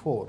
4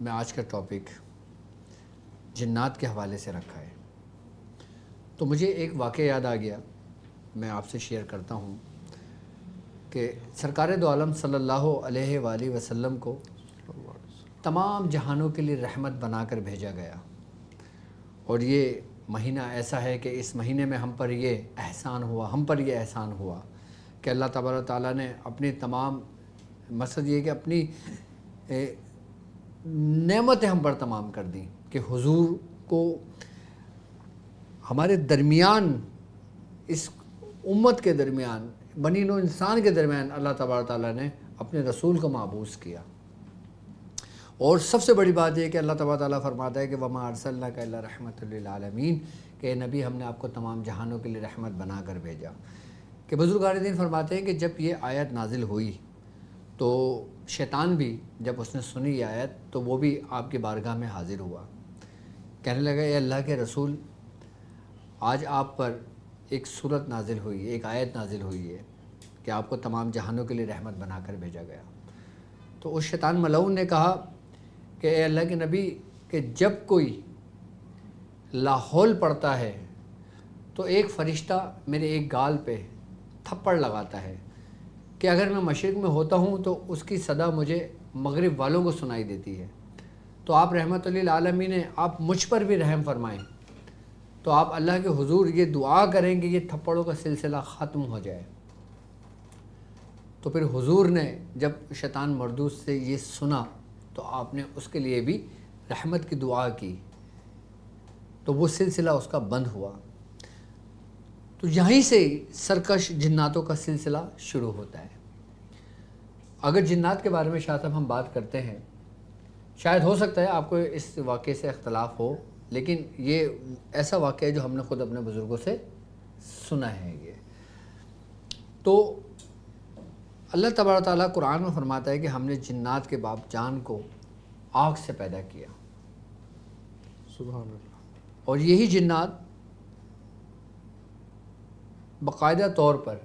میں آج کا ٹاپک جنات کے حوالے سے رکھا ہے، تو مجھے ایک واقعہ یاد آ گیا، میں آپ سے شیئر کرتا ہوں کہ سرکار دو عالم صلی اللہ علیہ وآلہ وسلم کو تمام جہانوں کے لیے رحمت بنا کر بھیجا گیا، اور یہ مہینہ ایسا ہے کہ اس مہینے میں ہم پر یہ احسان ہوا کہ اللہ تبارک و تعالیٰ نے اپنی تمام مقصد یہ کہ اپنی نعمتیں ہم پر تمام کر دیں کہ حضور کو ہمارے درمیان، اس امت کے درمیان، بنی نوع انسان کے درمیان اللہ تبارک و تعالیٰ نے اپنے رسول کو مبعوث کیا۔ اور سب سے بڑی بات یہ کہ اللہ تبارک و تعالیٰ فرماتا ہے کہ وَمَا أَرْسَلْنَاكَ إِلَّا رَحْمَةً لِّلْعَالَمِينَ، کہ نبی ہم نے آپ کو تمام جہانوں کے لیے رحمت بنا کر بھیجا۔ کہ بزرگان دین فرماتے ہیں کہ جب یہ آیت نازل ہوئی تو شیطان بھی جب اس نے سنی یہ آیت تو وہ بھی آپ کی بارگاہ میں حاضر ہوا، کہنے لگا اے اللہ کے رسول، آج آپ پر ایک صورت نازل ہوئی ہے، ایک آیت نازل ہوئی ہے کہ آپ کو تمام جہانوں کے لیے رحمت بنا کر بھیجا گیا۔ تو اس شیطان ملعون نے کہا کہ اے اللہ کے نبی، کہ جب کوئی لاحول پڑتا ہے تو ایک فرشتہ میرے ایک گال پہ تھپڑ لگاتا ہے کہ اگر میں مشرق میں ہوتا ہوں تو اس کی صدا مجھے مغرب والوں کو سنائی دیتی ہے، تو آپ رحمت للعالمین نے آپ مجھ پر بھی رحم فرمائیں، تو آپ اللہ کے حضور یہ دعا کریں کہ یہ تھپڑوں کا سلسلہ ختم ہو جائے۔ تو پھر حضور نے جب شیطان مردود سے یہ سنا تو آپ نے اس کے لیے بھی رحمت کی دعا کی، تو وہ سلسلہ اس کا بند ہوا۔ تو یہیں سے سرکش جناتوں کا سلسلہ شروع ہوتا ہے۔ اگر جنات کے بارے میں شاید ہم بات کرتے ہیں، شاید ہو سکتا ہے آپ کو اس واقعے سے اختلاف ہو، لیکن یہ ایسا واقعہ ہے جو ہم نے خود اپنے بزرگوں سے سنا ہے۔ یہ تو اللہ تبارک و تعالیٰ قرآن میں فرماتا ہے کہ ہم نے جنات کے باپ جان کو آگ سے پیدا کیا، سبحان اللہ۔ اور یہی جنات باقاعدہ طور پر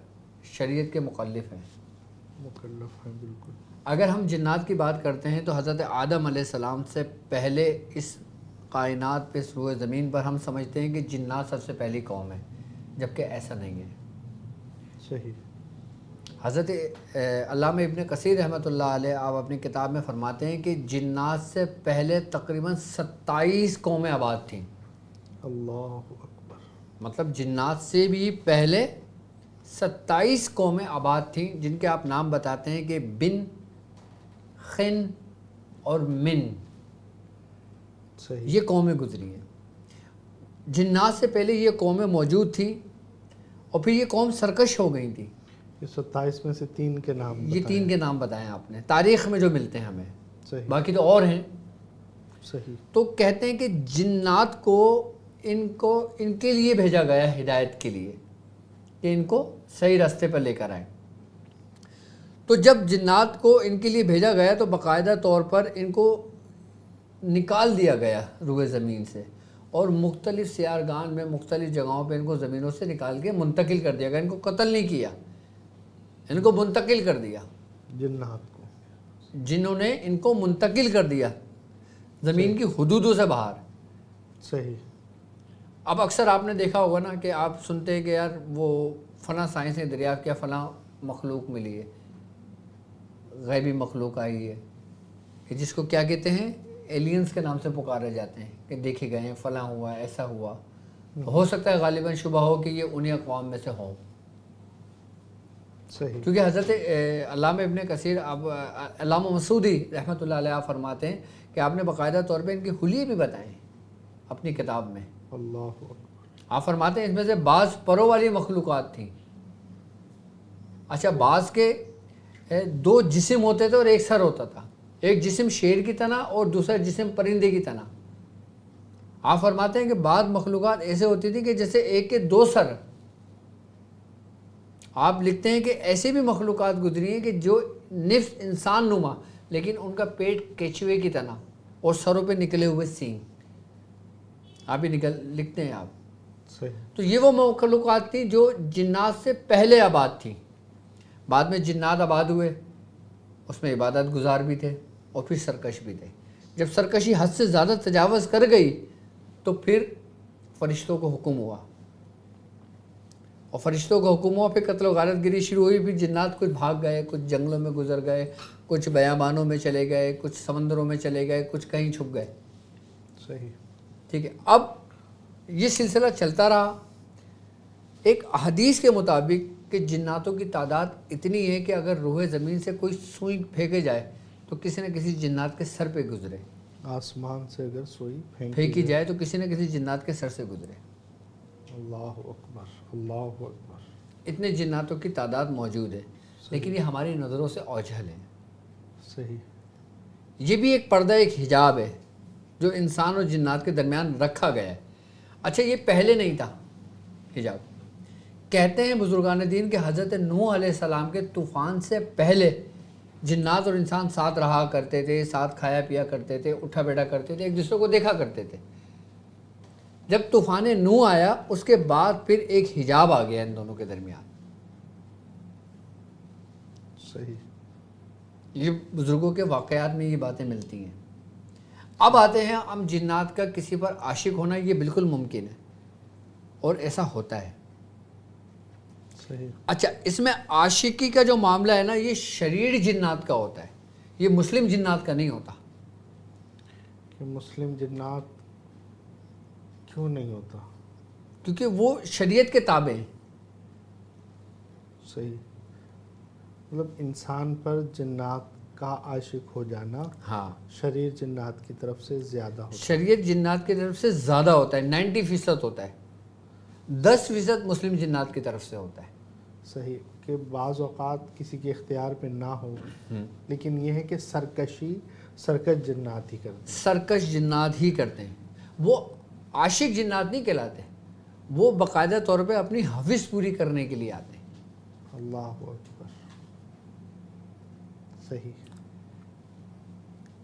شریعت کے مخالف ہیں، مکلف ہیں بالکل۔ اگر ہم جنات کی بات کرتے ہیں تو حضرت آدم علیہ السلام سے پہلے اس کائنات پہ، اس روئے زمین پر ہم سمجھتے ہیں کہ جنات سب سے پہلی قوم ہے، جبکہ ایسا نہیں ہے۔ صحیح۔ حضرت علامہ ابن کثیر رحمۃ اللہ علیہ آپ اپنی کتاب میں فرماتے ہیں کہ جنات سے پہلے تقریباً 27 قومیں آباد تھیں۔ اللہ اکبر۔ مطلب جنات سے بھی پہلے 27 قومیں آباد تھیں، جن کے آپ نام بتاتے ہیں کہ بن، خن اور من، صحیح۔ یہ قومیں گزری ہیں۔ جنات سے پہلے یہ قومیں موجود تھیں، اور پھر یہ قوم سرکش ہو گئی تھی۔ یہ 27 میں سے 3 کے نام یہ بتائیں۔ 3 کے نام بتائے آپ نے، تاریخ میں جو ملتے ہیں ہمیں، صحیح باقی تو اور ہیں۔ صحیح۔ تو کہتے ہیں کہ جنات کو ان کے لیے بھیجا گیا ہدایت کے لیے، کہ ان کو صحیح راستے پر لے کر آئیں۔ تو جب جنات کو ان کے لیے بھیجا گیا تو باقاعدہ طور پر ان کو نکال دیا گیا روئے زمین سے، اور مختلف سیارگان میں، مختلف جگہوں پہ ان کو زمینوں سے نکال کے منتقل کر دیا گیا۔ ان کو قتل نہیں کیا، ان کو منتقل کر دیا۔ جنات کو جنہوں نے ان کو منتقل کر دیا زمین کی حدودوں سے باہر۔ صحیح۔ اب اکثر آپ نے دیکھا ہوگا نا کہ آپ سنتے ہیں کہ یار وہ فلاں سائنس نے دریافت کیا، فلاں مخلوق ملی ہے، غیبی مخلوق آئی ہے، کہ جس کو کیا کہتے ہیں، ایلینز کے نام سے پکارے جاتے ہیں، کہ دیکھے گئے ہیں، فلاں ہوا، ایسا ہوا۔ ہو سکتا ہے غالباً شبہ ہو کہ یہ انہی اقوام میں سے ہوں، صحیح۔ کیونکہ حضرت علامہ ابن کثیر، علامہ مسعودی رحمۃ اللہ علیہ فرماتے ہیں کہ آپ نے باقاعدہ طور پہ ان کے حلیے بھی بتائے اپنی کتاب میں۔ اللہ اکبر۔ آپ فرماتے ہیں اس میں سے بعض پروں والی مخلوقات تھیں۔ اچھا، بعض کے 2 جسم ہوتے تھے اور ایک سر ہوتا تھا، ایک جسم شیر کی طرح اور دوسرا جسم پرندے کی طرح۔ آپ فرماتے ہیں کہ بعض مخلوقات ایسے ہوتی تھیں کہ جیسے ایک کے 2 سر۔ آپ لکھتے ہیں کہ ایسی بھی مخلوقات گزری ہیں کہ جو نفس انسان نما، لیکن ان کا پیٹ کیچوے کی طرح اور سروں پہ نکلے ہوئے سینگ، آپ ہی لکھتے ہیں آپ۔ صحیح۔ تو یہ وہ مخلوقات تھیں جو جنات سے پہلے آباد تھیں۔ بعد میں جنات آباد ہوئے، اس میں عبادت گزار بھی تھے اور پھر سرکش بھی تھے۔ جب سرکشی حد سے زیادہ تجاوز کر گئی تو پھر فرشتوں کو حکم ہوا، اور فرشتوں کا حکم ہوا، پھر قتل و غارت گری شروع ہوئی، پھر جنات کچھ بھاگ گئے، کچھ جنگلوں میں گزر گئے، کچھ بیابانوں میں چلے گئے، کچھ سمندروں میں چلے گئے، کچھ کہیں چھپ گئے. صحیح. ٹھیک ہے. اب یہ سلسلہ چلتا رہا. ایک حدیث کے مطابق کہ جناتوں کی تعداد اتنی ہے کہ اگر روح زمین سے کوئی سوئی پھینکے جائے تو کسی نہ کسی جنات کے سر پہ گزرے. آسمان سے اگر سوئی پھینکی جائے تو کسی نہ کسی جنات کے سر سے گزرے. اللہ اکبر، اللہ اکبر. اتنے جناتوں کی تعداد موجود ہے، لیکن یہ ہماری نظروں سے اوجھل ہے. صحیح. یہ بھی ایک پردہ، ایک حجاب ہے جو انسان اور جنات کے درمیان رکھا گیا ہے. اچھا، یہ پہلے نہیں تھا حجاب. کہتے ہیں بزرگان دین کہ حضرت نوح علیہ السلام کے طوفان سے پہلے جنات اور انسان ساتھ رہا کرتے تھے، ساتھ کھایا پیا کرتے تھے، اٹھا بیٹھا کرتے تھے، ایک دوسرے کو دیکھا کرتے تھے. جب طوفان نوح آیا اس کے بعد پھر ایک حجاب آ گیا ان دونوں کے درمیان. صحیح. یہ بزرگوں کے واقعات میں یہ باتیں ملتی ہیں. اب آتے ہیں ہم جنات کا کسی پر عاشق ہونا، یہ بالکل ممکن ہے اور ایسا ہوتا ہے. صحیح. اچھا، اس میں عاشقی کا جو معاملہ ہے نا، یہ شریر جنات کا ہوتا ہے، یہ مسلم جنات کا نہیں ہوتا. کہ مسلم جنات کیوں نہیں ہوتا؟ کیونکہ وہ شریعت کے تابع ہیں. صحیح. مطلب انسان پر جنات کا عاشق ہو جانا ہاں، شریر جنات کی طرف سے زیادہ ہوتا شریعت جنات کی طرف سے زیادہ ہوتا ہے، 90% ہوتا ہے، 10% مسلم جنات کی طرف سے ہوتا ہے. صحیح. کہ بعض اوقات کسی کے اختیار پہ نہ ہو، لیکن یہ ہے کہ سرکش جنات ہی کرتے ہیں. سرکش جنات ہی کرتے ہیں. وہ عاشق جنات نہیں کہلاتے، وہ باقاعدہ طور پہ اپنی حوث پوری کرنے کے لیے آتے ہیں. اللہ اکبر. صحیح.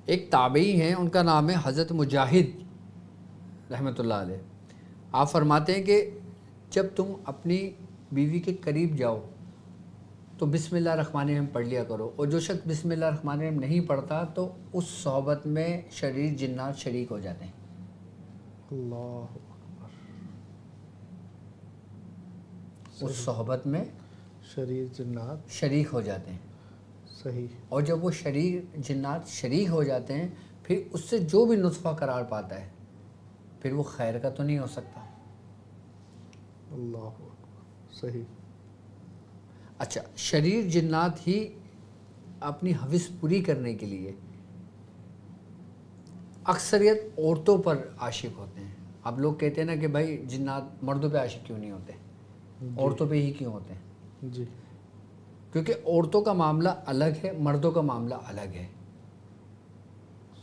ایک تابعی ہیں، ان کا نام ہے حضرت مجاہد رحمۃ اللہ علیہ. آپ فرماتے ہیں کہ جب تم اپنی بیوی کے قریب جاؤ تو بسم اللہ الرحمن الرحیم پڑھ لیا کرو، اور جو شخص بسم اللہ الرحمن الرحیم نہیں پڑھتا تو اس صحبت میں شریر جنات شریک ہو جاتے ہیں. اللہ اکبر. اس صحبت میں شریر جنات شریک ہو جاتے ہیں. صحیح. اور جب وہ شریر جنات شریک ہو جاتے ہیں پھر اس سے جو بھی نطفہ قرار پاتا ہے پھر وہ خیر کا تو نہیں ہو سکتا. اللہ اکبر. صحیح. اچھا، شریر جنات ہی اپنی حوث پوری کرنے کے لیے اکثریت عورتوں پر عاشق ہوتے ہیں. اب لوگ کہتے ہیں نا کہ بھائی جنات مردوں پہ عاشق کیوں نہیں ہوتے، عورتوں پہ ہی کیوں ہوتے ہیں؟ جی. کیونکہ عورتوں کا معاملہ الگ ہے، مردوں کا معاملہ الگ ہے.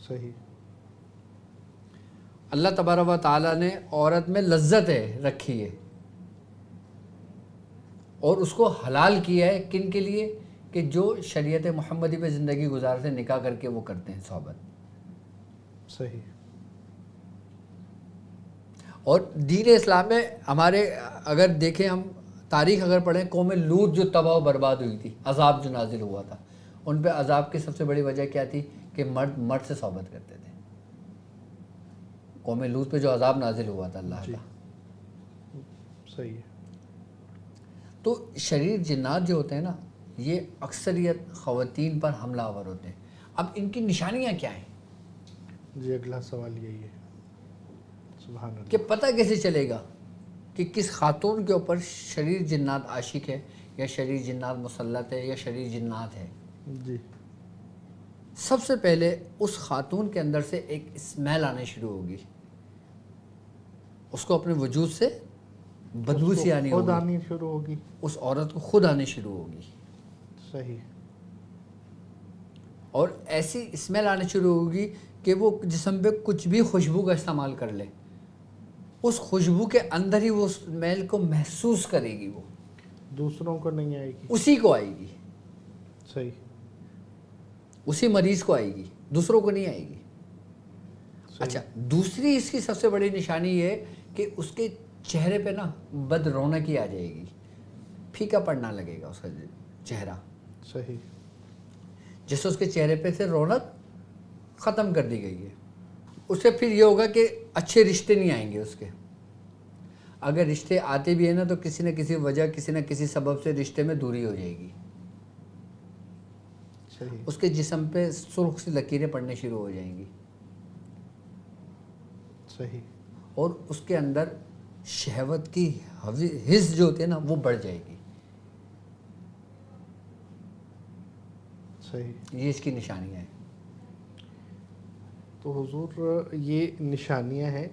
صحیح. اللہ تبارک و تعالیٰ نے عورت میں لذت رکھی ہے اور اس کو حلال کیا ہے. کن کے لیے؟ کہ جو شریعت محمدی پہ زندگی گزارتے ہیں، نکاح کر کے وہ کرتے ہیں صحبت. صحیح. اور دین اسلام میں ہمارے اگر دیکھیں، ہم تاریخ اگر پڑھیں، قوم لوط جو تباہ و برباد ہوئی تھی، عذاب جو نازل ہوا تھا، ان پہ عذاب کی سب سے بڑی وجہ کیا تھی؟ کہ مرد مرد سے صحبت کرتے تھے. قوم لوط پہ جو عذاب نازل ہوا تھا اللہ کا. صحیح ہے. تو شریر جنات جو ہوتے ہیں نا، یہ اکثریت خواتین پر حملہ آور ہوتے ہیں. اب ان کی نشانیاں کیا ہیں؟ جی اگلا سوال یہی ہے. سبحان اللہ. کہ پتہ کیسے چلے گا کہ کس خاتون کے اوپر شریر جنات عاشق ہے، یا شریر جنات مسلط ہے، یا شریر جنات ہے؟ جی. سب سے پہلے اس خاتون کے اندر سے ایک اسمیل آنے شروع ہوگی، اس کو اپنے وجود سے بدبو سی آنی خود ہوگی، آنی شروع ہوگی. اس عورت کو خود آنی شروع ہوگی. صحیح. اور ایسی اسمیل آنے شروع ہوگی کہ وہ جسم پہ کچھ بھی خوشبو کا استعمال کر لے، اس خوشبو کے اندر ہی وہ اسمیل کو محسوس کرے گی. وہ دوسروں کو نہیں آئے گی. اسی کو آئے گی، صحیح. اسی مریض کو آئے گی، دوسروں کو نہیں آئے گی. اچھا، دوسری اس کی سب سے بڑی نشانی یہ ہے کہ اس کے چہرے پہ نا بد رونقی آ جائے گی، پھیکا پڑنا لگے گا اس کا چہرہ. صحیح. جیسے اس کے چہرے پہ سے رونق ختم کر دی گئی ہے. اسے پھر یہ ہوگا کہ اچھے رشتے نہیں آئیں گے اس کے. اگر رشتے آتے بھی ہیں نا تو کسی نہ کسی وجہ کسی نہ کسی سبب سے رشتے میں دوری ہو جائے گی. صحیح. اس کے جسم پہ سرخ سی لکیریں پڑنے شروع ہو جائیں گی. صحیح. اور اس کے اندر شہوت کی حس جو ہوتی ہے نا وہ بڑھ جائے گی. صحیح. یہ اس کی نشانیاں ہیں. تو حضور یہ نشانیاں ہیں.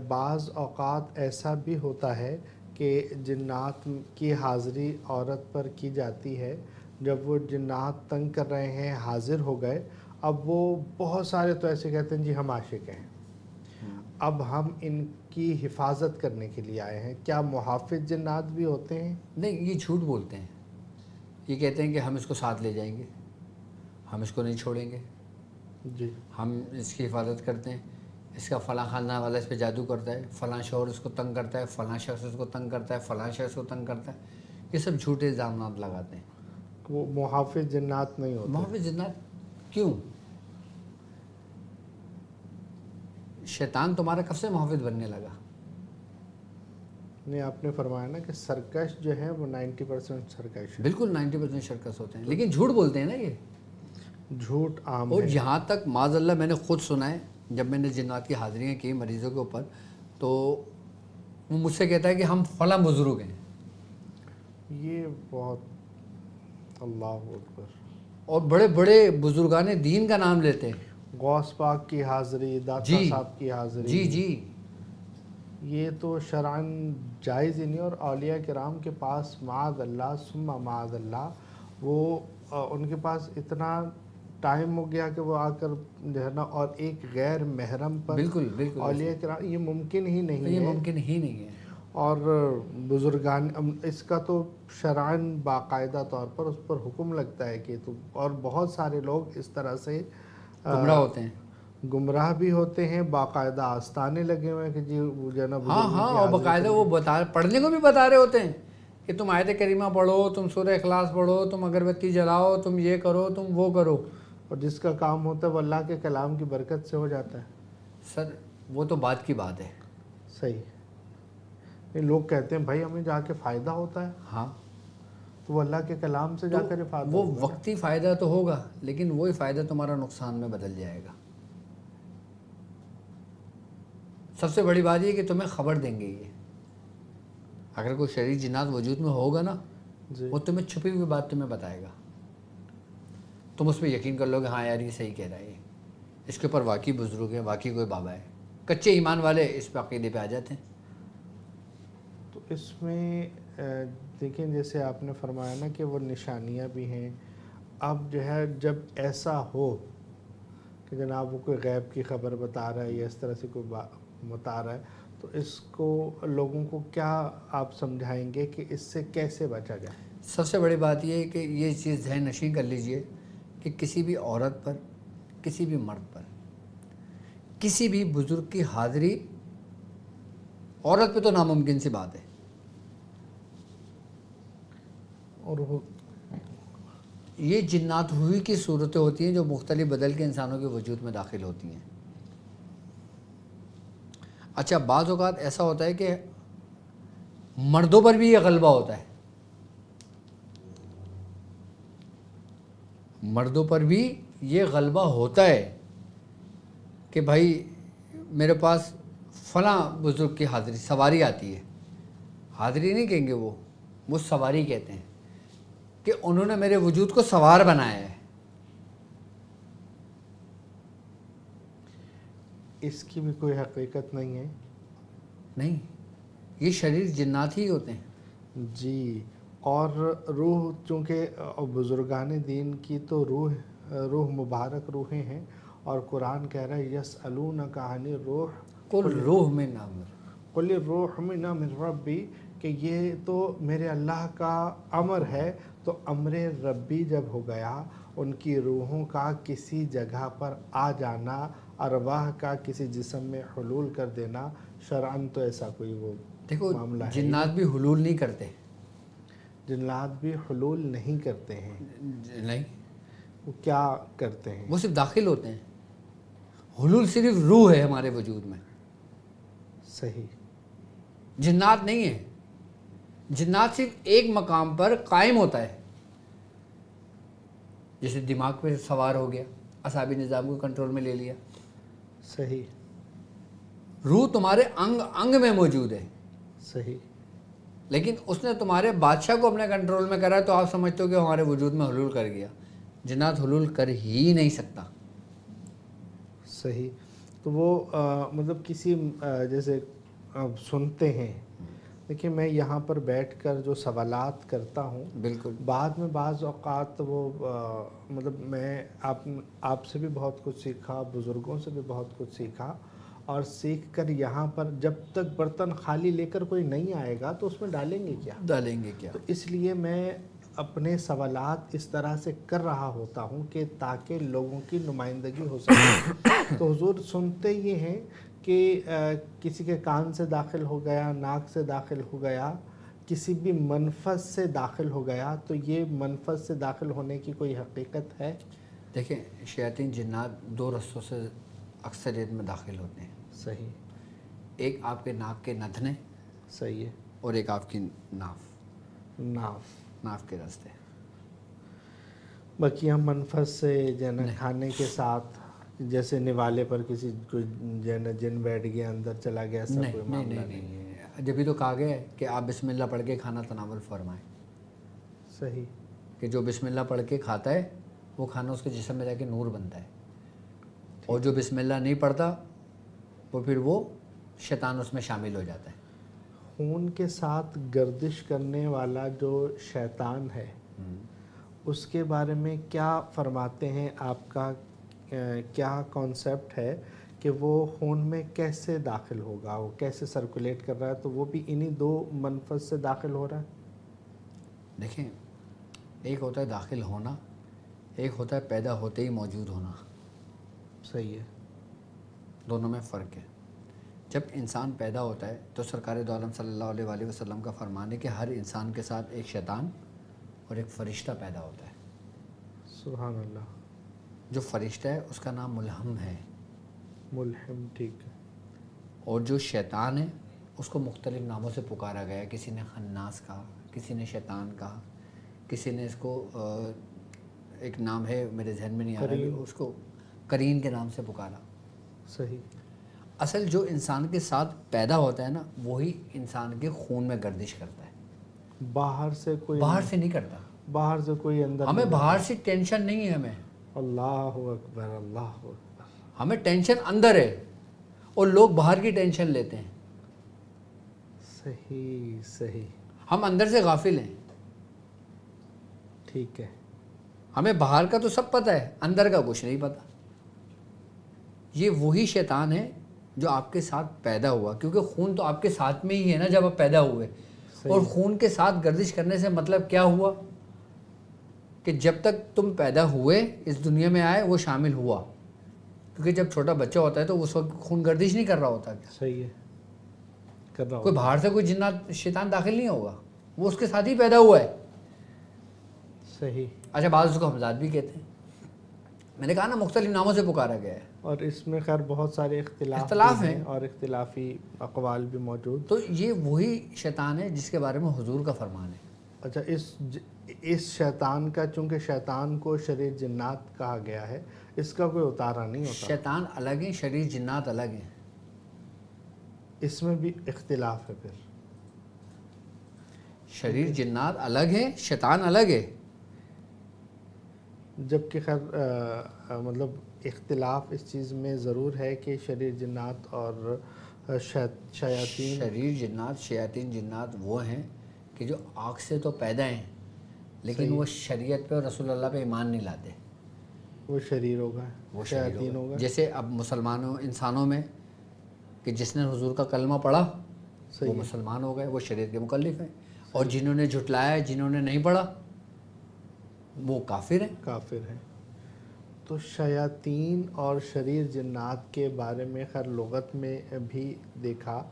بعض اوقات ایسا بھی ہوتا ہے کہ جنات کی حاضری عورت پر کی جاتی ہے. جب وہ جنات تنگ کر رہے ہیں حاضر ہو گئے, اب وہ بہت سارے تو ایسے کہتے ہیں جی ہم عاشق ہیں, اب ہم ان کی حفاظت کرنے کے لیے آئے ہیں. کیا محافظ جنات بھی ہوتے ہیں؟ نہیں, یہ جھوٹ بولتے ہیں. یہ کہتے ہیں کہ ہم اس کو ساتھ لے جائیں گے, ہم اس کو نہیں چھوڑیں گے, جی ہم اس کی حفاظت کرتے ہیں, اس کا فلاں خاندان والا اس پہ جادو کرتا ہے, فلاں شوہر اس کو تنگ کرتا ہے, فلاں شخص اس کو تنگ کرتا ہے, فلاں شخص کو تنگ کرتا ہے. یہ سب جھوٹے الزامات لگاتے ہیں. وہ محافظ جنات نہیں ہوتے. محافظ جنات کیوں؟ شیطان تمہارا کب سے محافظ بننے لگا؟ نہیں, آپ نے فرمایا نا کہ سرکش جو ہے وہ 90% سرکش ہے. بالکل 90% شرکس ہوتے ہیں, لیکن جھوٹ بولتے ہیں نا یہ. جھوٹ عام اور ہے. جہاں تک معاذ اللہ میں نے خود سنا ہے, جب میں نے جنات کی حاضریاں کی مریضوں کے اوپر, تو وہ مجھ سے کہتا ہے کہ ہم فلاں بزرگ ہیں. یہ بہت اللہ اکبر. اور بڑے بڑے بزرگان دین کا نام لیتے ہیں. غوث پاک کی حاضری, داتا صاحب کی حاضری. جی جی. یہ تو شرعاً جائز ہی نہیں. اور اولیاء کرام کے پاس معاذ اللہ ثم معاذ اللہ وہ ان کے پاس اتنا ٹائم ہو گیا کہ وہ آ کر جو ہے نا, اور ایک غیر محرم پر بالکل بالکل اولیاء کرام, یہ ممکن ہی نہیں ہے. یہ ممکن ہی نہیں ہے. اور بزرگان اس کا تو شرعاً باقاعدہ طور پر اس پر حکم لگتا ہے کہ تو, اور بہت سارے لوگ اس طرح سے گمراہ ہوتے ہیں. گمراہ بھی ہوتے ہیں. باقاعدہ آستانے لگے ہوئے ہیں کہ جی وہ جو ہے نا ہاں بزرگوں ہاں, کی اور حاضری باقاعدہ کریں. وہ پڑھنے کو بھی بتا رہے ہوتے ہیں کہ تم آیت کریمہ پڑھو, تم سورہ اخلاص پڑھو, تم اگربتی جلاؤ, تم یہ کرو, تم وہ کرو. اور جس کا کام ہوتا ہے وہ اللہ کے کلام کی برکت سے ہو جاتا ہے. سر وہ تو بات کی بات ہے. صحیح. لوگ کہتے ہیں بھائی ہمیں جا کے فائدہ ہوتا ہے. ہاں, تو وہ اللہ کے کلام سے جا کر افادہ وہ ہوگا. وقتی فائدہ تو ہوگا, لیکن وہی فائدہ تمہارا نقصان میں بدل جائے گا. سب سے بڑی بات یہ کہ تمہیں خبر دیں گے. یہ اگر کوئی شرعی جنات وجود میں ہوگا نا, جی. وہ تمہیں چھپی ہوئی بات تمہیں بتائے گا. تم اس پہ یقین کر لو کہ ہاں یار یہ صحیح کہہ رہا ہے, اس کے اوپر واقعی بزرگ ہے, واقعی کوئی بابا ہے. کچے ایمان والے اس پہ عقیدے پہ آ جاتے ہیں. تو اس میں دیکھیں جیسے آپ نے فرمایا نا کہ وہ نشانیاں بھی ہیں. اب جو ہے جب ایسا ہو کہ جناب وہ کوئی غیب کی خبر بتا رہا ہے یا اس طرح سے کوئی بتا رہا ہے, تو اس کو لوگوں کو کیا آپ سمجھائیں گے کہ اس سے کیسے بچا جائے؟ سب سے بڑی بات یہ ہے کہ یہ چیز ذہن نشین کر لیجئے کہ کسی بھی عورت پر, کسی بھی مرد پر, کسی بھی بزرگ کی حاضری عورت پہ تو ناممکن سی بات ہے. اور یہ جنات ہوئی کی صورتیں ہوتی ہیں جو مختلف بدل کے انسانوں کے وجود میں داخل ہوتی ہیں. اچھا, بعض اوقات ایسا ہوتا ہے کہ مردوں پر بھی یہ غلبہ ہوتا ہے. مردوں پر بھی یہ غلبہ ہوتا ہے کہ بھائی میرے پاس فلاں بزرگ کی حاضری سواری آتی ہے. حاضری نہیں کہیں گے, وہ سواری کہتے ہیں کہ انہوں نے میرے وجود کو سوار بنایا ہے. اس کی بھی کوئی حقیقت نہیں ہے. نہیں, یہ شریر جنات ہی ہوتے ہیں. جی. اور روح چونکہ بزرگان دین کی تو روح مبارک روحیں ہیں, اور قرآن کہہ رہا ہے یسألونک عن الروح قل روح من امر, قل الروح من ربی, کہ یہ تو میرے اللہ کا امر ہے. تو امر ربی جب ہو گیا, ان کی روحوں کا کسی جگہ پر آ جانا, ارواح کا کسی جسم میں حلول کر دینا, شرعاً تو ایسا کوئی وہ دیکھو معاملہ ہے. جنات بھی حلول نہیں کرتے. جنات بھی حلول نہیں کرتے ہیں. نہیں, وہ کیا کرتے ہیں؟ وہ صرف داخل ہوتے ہیں. حلول صرف روح ہے ہمارے وجود میں، صحیح، جنات نہیں ہے. جنات صرف ایک مقام پر قائم ہوتا ہے، جیسے دماغ پہ سوار ہو گیا، اعصابی نظام کو کنٹرول میں لے لیا. صحیح، روح تمہارے انگ انگ میں موجود ہے، صحیح، لیکن اس نے تمہارے بادشاہ کو اپنے کنٹرول میں کرا ہے، تو آپ سمجھتے ہو کہ ہمارے وجود میں حلول کر گیا. جنات حلول کر ہی نہیں سکتا. صحیح. تو وہ مطلب کسی جیسے سنتے ہیں، دیکھیں میں یہاں پر بیٹھ کر جو سوالات کرتا ہوں، بالکل بعد میں بعض اوقات وہ مطلب میں آپ سے بھی بہت کچھ سیکھا، بزرگوں سے بھی بہت کچھ سیکھا، اور سیکھ کر یہاں پر جب تک برتن خالی لے کر کوئی نہیں آئے گا تو اس میں ڈالیں گے کیا؟ ڈالیں گے کیا. تو اس لیے میں اپنے سوالات اس طرح سے کر رہا ہوتا ہوں کہ تاکہ لوگوں کی نمائندگی ہو سکے. تو حضور سنتے یہ ہیں کہ کسی کے کان سے داخل ہو گیا، ناک سے داخل ہو گیا، کسی بھی منفذ سے داخل ہو گیا، تو یہ منفذ سے داخل ہونے کی کوئی حقیقت ہے؟ دیکھیں شیاطین جنات دو رستوں سے اکثریت میں داخل ہوتے ہیں. صحیح، ایک آپ کے ناک کے نتھنے، صحیح ہے، اور ایک آپ کی ناف ناف. کے راستے. باقی ہم منفذ سے جو ہے نا کھانے کے ساتھ جیسے نوالے پر کسی کوئی جو ہے نا جن بیٹھ گیا اندر چلا گیا، ایسا کوئی نہیں معاملہ نہیں نہیں؟ نہیں، جبھی تو کہا گیا ہے کہ آپ بسم اللہ پڑھ کے کھانا تناول فرمائیں. صحیح، کہ جو بسم اللہ پڑھ کے کھاتا ہے وہ کھانا اس کے جسم میں جا کے نور بنتا ہے، اور جو بسم اللہ نہیں پڑھتا وہ پھر وہ شیطان اس میں شامل ہو جاتا ہے. خون کے ساتھ گردش کرنے والا جو شیطان ہے اس کے بارے میں کیا فرماتے ہیں؟ آپ کا کیا کانسیپٹ ہے کہ وہ خون میں کیسے داخل ہوگا، وہ کیسے سرکولیٹ کر رہا ہے؟ تو وہ بھی انہی دو منفذ سے داخل ہو رہا ہے؟ دیکھیں ایک ہوتا ہے داخل ہونا، ایک ہوتا ہے پیدا ہوتے ہی موجود ہونا. صحیح ہے، دونوں میں فرق ہے. جب انسان پیدا ہوتا ہے تو سرکار دو عالم صلی اللہ علیہ وآلہ وسلم کا فرمان ہے کہ ہر انسان کے ساتھ ایک شیطان اور ایک فرشتہ پیدا ہوتا ہے. سبحان اللہ. جو فرشتہ ہے اس کا نام ملہم ہے، ملہم، ٹھیک ہے. اور جو شیطان ہے اس کو مختلف ناموں سے پکارا گیا ہے. کسی نے خناس کہا، کسی نے شیطان کہا، کسی نے اس کو ایک نام ہے میرے ذہن میں نہیں آ رہا ہے، اس کو کرین کے نام سے پکارا. صحیح. اصل جو انسان کے ساتھ پیدا ہوتا ہے نا وہی انسان کے خون میں گردش کرتا ہے، باہر سے کوئی باہر سے نہیں کرتا. باہر سے کوئی اندر ہمیں نہیں باہر سے ٹینشن نہیں ہے، اللہ اکبر، اللہ اکبر. ہمیں ٹینشن اندر ہے، اور لوگ باہر کی ٹینشن لیتے ہیں. صحیح، صحیح، ہم اندر سے غافل ہیں. ٹھیک ہے. ہمیں باہر کا تو سب پتہ ہے، اندر کا کچھ نہیں پتہ. یہ وہی شیطان ہے جو آپ کے ساتھ پیدا ہوا، کیونکہ خون تو آپ کے ساتھ میں ہی ہے نا جب آپ پیدا ہوئے. اور خون کے ساتھ گردش کرنے سے مطلب کیا ہوا کہ جب تک تم پیدا ہوئے اس دنیا میں آئے وہ شامل ہوا. کیونکہ جب چھوٹا بچہ ہوتا ہے تو اس وقت خون گردش نہیں کر رہا ہوتا. صحیح ہے، کر رہا کوئی ہوتا. باہر سے کوئی جنات شیطان داخل نہیں ہوگا، وہ اس کے ساتھ ہی پیدا ہوا ہے. صحیح. اچھا بعض اس کو حمزات بھی کہتے ہیں. میں نے کہا نا مختلف ناموں سے پکارا گیا ہے. اور اس میں خیر بہت سارے اختلاف بھی ہیں اور اختلافی اقوال بھی موجود. تو یہ وہی شیطان ہے جس کے بارے میں حضور کا فرمان ہے. اچھا، اس شیطان کا، چونکہ شیطان کو شریر جنات کہا گیا ہے، اس کا کوئی اتارا نہیں ہوتا؟ شیطان الگ ہیں، شریر جنات الگ ہیں. اس میں بھی اختلاف ہے پھر؟ شریر جنات الگ ہے، شیطان الگ ہے. جبکہ خیر مطلب اختلاف اس چیز میں ضرور ہے کہ شریر جنات اور شیاطین. شریر جنات، شیاطین جنات وہ ہیں کہ جو آنکھ سے تو پیدا ہیں لیکن وہ شریعت پہ اور رسول اللہ پہ ایمان نہیں لاتے. وہ شریر ہوگا، وہ شیاطین ہوگا. جیسے اب مسلمانوں انسانوں میں کہ جس نے حضور کا کلمہ پڑھا وہ مسلمان ہو گئے، وہ شریعت کے مکلف ہیں. اور جنہوں نے جھٹلایا، جنہوں نے نہیں پڑھا وہ کافر ہیں. کافر ہیں. تو شیاطین اور شریر جنات کے بارے میں خیر لغت میں بھی دیکھا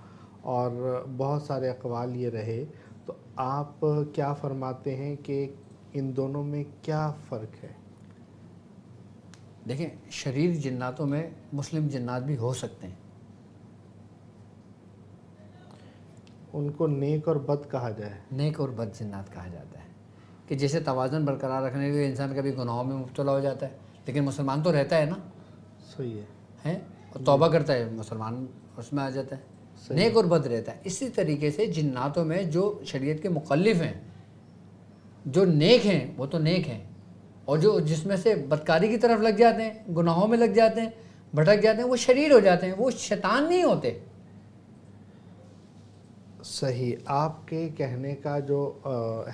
اور بہت سارے اقوال یہ رہے. تو آپ کیا فرماتے ہیں کہ ان دونوں میں کیا فرق ہے؟ دیکھیں شریر جناتوں میں مسلم جنات بھی ہو سکتے ہیں. ان کو نیک اور بد کہا جائے. نیک اور بد جنات کہا جاتا ہے کہ جیسے توازن برقرار رکھنے کے لیے انسان کبھی گناہوں میں مبتلا ہو جاتا ہے لیکن مسلمان تو رہتا ہے نا, صحیح ہے. ہیں, اور توبہ کرتا ہے, مسلمان اس میں آ جاتا ہے. نیک اور بد رہتا ہے. اسی طریقے سے جناتوں میں جو شریعت کے مخالف ہیں, جو نیک ہیں وہ تو نیک ہیں, اور جو جس میں سے بدکاری کی طرف لگ جاتے ہیں, گناہوں میں لگ جاتے ہیں, بھٹک جاتے ہیں, وہ شریر ہو جاتے ہیں, وہ شیطان نہیں ہوتے. صحیح. آپ کے کہنے کا جو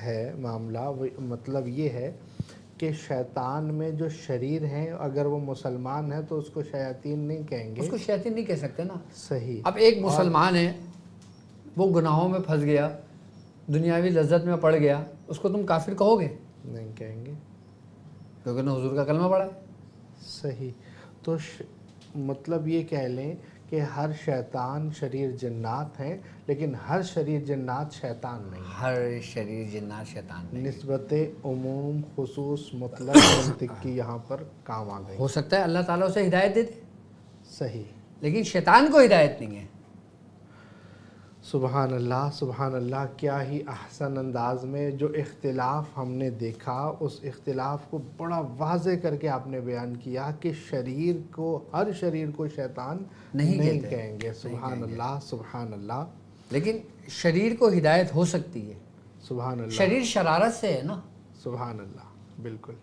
ہے معاملہ وہ مطلب یہ ہے کہ شیطان میں جو شریر ہیں اگر وہ مسلمان ہے تو اس کو شیاطین نہیں کہیں گے. اس کو شیطان نہیں کہہ سکتے نا. صحیح. اب ایک مسلمان ہے, وہ گناہوں میں پھنس گیا, دنیاوی لذت میں پڑ گیا, اس کو تم کافر کہو گے؟ نہیں کہیں گے, کیونکہ نے حضور کا کلمہ پڑھا ہے. صحیح. تو مطلب یہ کہہ لیں کہ ہر شیطان شریر جنات ہیں لیکن ہر شریر جنات شیطان نہیں. ہر شریر جنات شیطان نہیں. نسبت عموم خصوص مطلق منطق کی یہاں پر کام آ گئی. ہو سکتا ہے اللہ تعالیٰ اسے ہدایت دے دے, صحیح. لیکن شیطان کو ہدایت نہیں ہے. سبحان اللہ, سبحان اللہ. کیا ہی احسن انداز میں جو اختلاف ہم نے دیکھا اس اختلاف کو بڑا واضح کر کے آپ نے بیان کیا کہ شریر کو, ہر شریر کو شیطان نہیں کہیں گے. سبحان اللہ, سبحان اللہ. لیکن شریر کو ہدایت ہو سکتی ہے. سبحان اللہ. شریر شرارت سے ہے نا. سبحان اللہ, بالکل.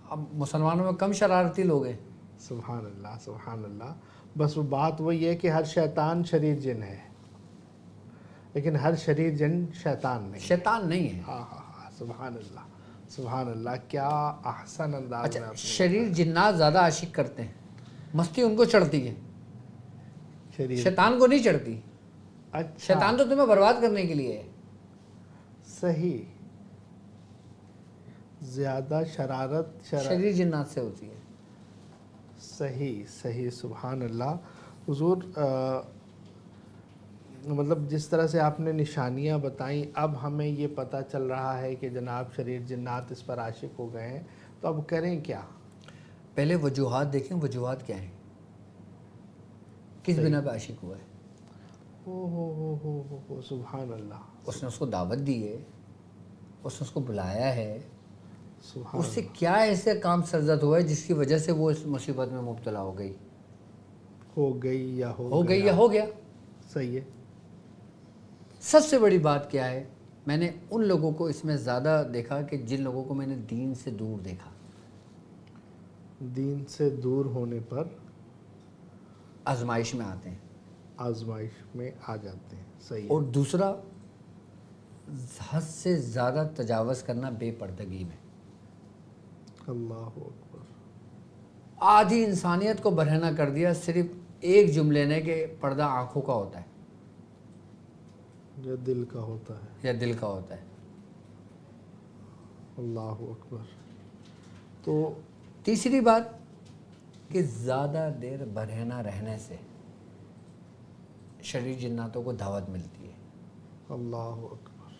اب مسلمانوں میں کم شرارتی لوگ ہیں. سبحان اللہ, سبحان اللہ. بس وہ بات وہی ہے کہ ہر شیطان شریر جن ہے لیکن ہر شریر جن شیطان نہیں. شیطان نہیں ہے. ہاں ہاں ہاں. سبحان اللہ, سبحان اللہ. کیا احسن انداز اچھا, میں آپ نے شریر جنات زیادہ عاشق کرتے ہیں, مستی ان کو چڑھتی ہے, شریر. شیطان کو نہیں چڑھتی. اچھا, شیطان تو تمہیں برباد کرنے کے لیے ہے. صحیح. زیادہ شرارت شریر جنات سے ہوتی ہے. صحیح, صحیح. سبحان اللہ. حضور مطلب جس طرح سے آپ نے نشانیاں بتائیں اب ہمیں یہ پتہ چل رہا ہے کہ جناب شریر جنات اس پر عاشق ہو گئے ہیں, تو اب کریں کیا؟ پہلے وجوہات دیکھیں, وجوہات کیا ہیں, کس بنا پہ عاشق ہوا ہے. ہو سبحان اللہ. اس نے اس کو دعوت دی ہے, اس نے اس کو بلایا ہے, سبحان اس سے کیا ایسے کام سرزد ہوا ہے جس کی وجہ سے وہ اس مصیبت میں مبتلا ہو گئی. ہو گئی یا ہو گئی یا ہو گیا. صحیح ہے. سب سے بڑی بات کیا ہے, میں نے ان لوگوں کو اس میں زیادہ دیکھا کہ جن لوگوں کو میں نے دین سے دور دیکھا. دین سے دور ہونے پر آزمائش میں آتے ہیں, آزمائش میں آ جاتے ہیں. صحیح ہے. اور دوسرا حد سے زیادہ تجاوز کرنا بے پردگی میں. اللہ اکبر. آدھی انسانیت کو برہنہ کر دیا صرف ایک جملے نے کہ پردہ آنکھوں کا ہوتا ہے یا دل کا ہوتا ہے. یا دل کا ہوتا ہے. اللہ اکبر. تو تیسری بات کہ زیادہ دیر برہنہ رہنے سے شریر جناتوں کو دعوت ملتی ہے. اللہ اکبر.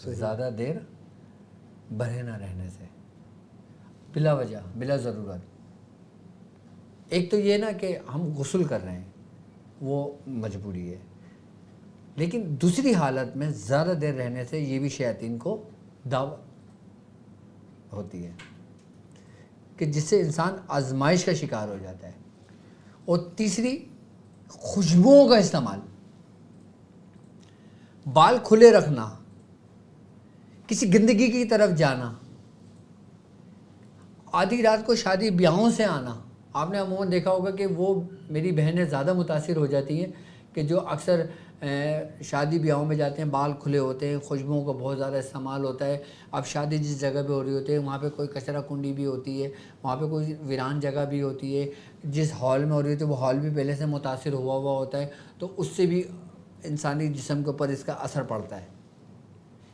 زیادہ دیر برہنہ رہنے سے بلا وجہ, بلا ضرورت. ایک تو یہ نا کہ ہم غسل کر رہے ہیں وہ مجبوری ہے, لیکن دوسری حالت میں زیادہ دیر رہنے سے یہ بھی شیاطین کو دعوت ہوتی ہے کہ جس سے انسان آزمائش کا شکار ہو جاتا ہے. اور تیسری خوشبوؤں کا استعمال, بال کھلے رکھنا, کسی گندگی کی طرف جانا, آدھی رات کو شادی بیاہوں سے آنا. آپ نے عموماً دیکھا ہوگا کہ وہ میری بہنیں زیادہ متاثر ہو جاتی ہیں کہ جو اکثر شادی بیاہوں میں جاتے ہیں, بال کھلے ہوتے ہیں, خوشبوؤں کا بہت زیادہ استعمال ہوتا ہے. اب شادی جس جگہ پہ ہو رہی ہوتی ہے وہاں پہ کوئی کچرا کنڈی بھی ہوتی ہے, وہاں پہ کوئی ویران جگہ بھی ہوتی ہے, جس ہال میں ہو رہی ہوتی ہے وہ ہال بھی پہلے سے متاثر ہوا ہوتا ہے, تو اس سے بھی انسانی جسم کے اوپر اس کا اثر پڑتا ہے.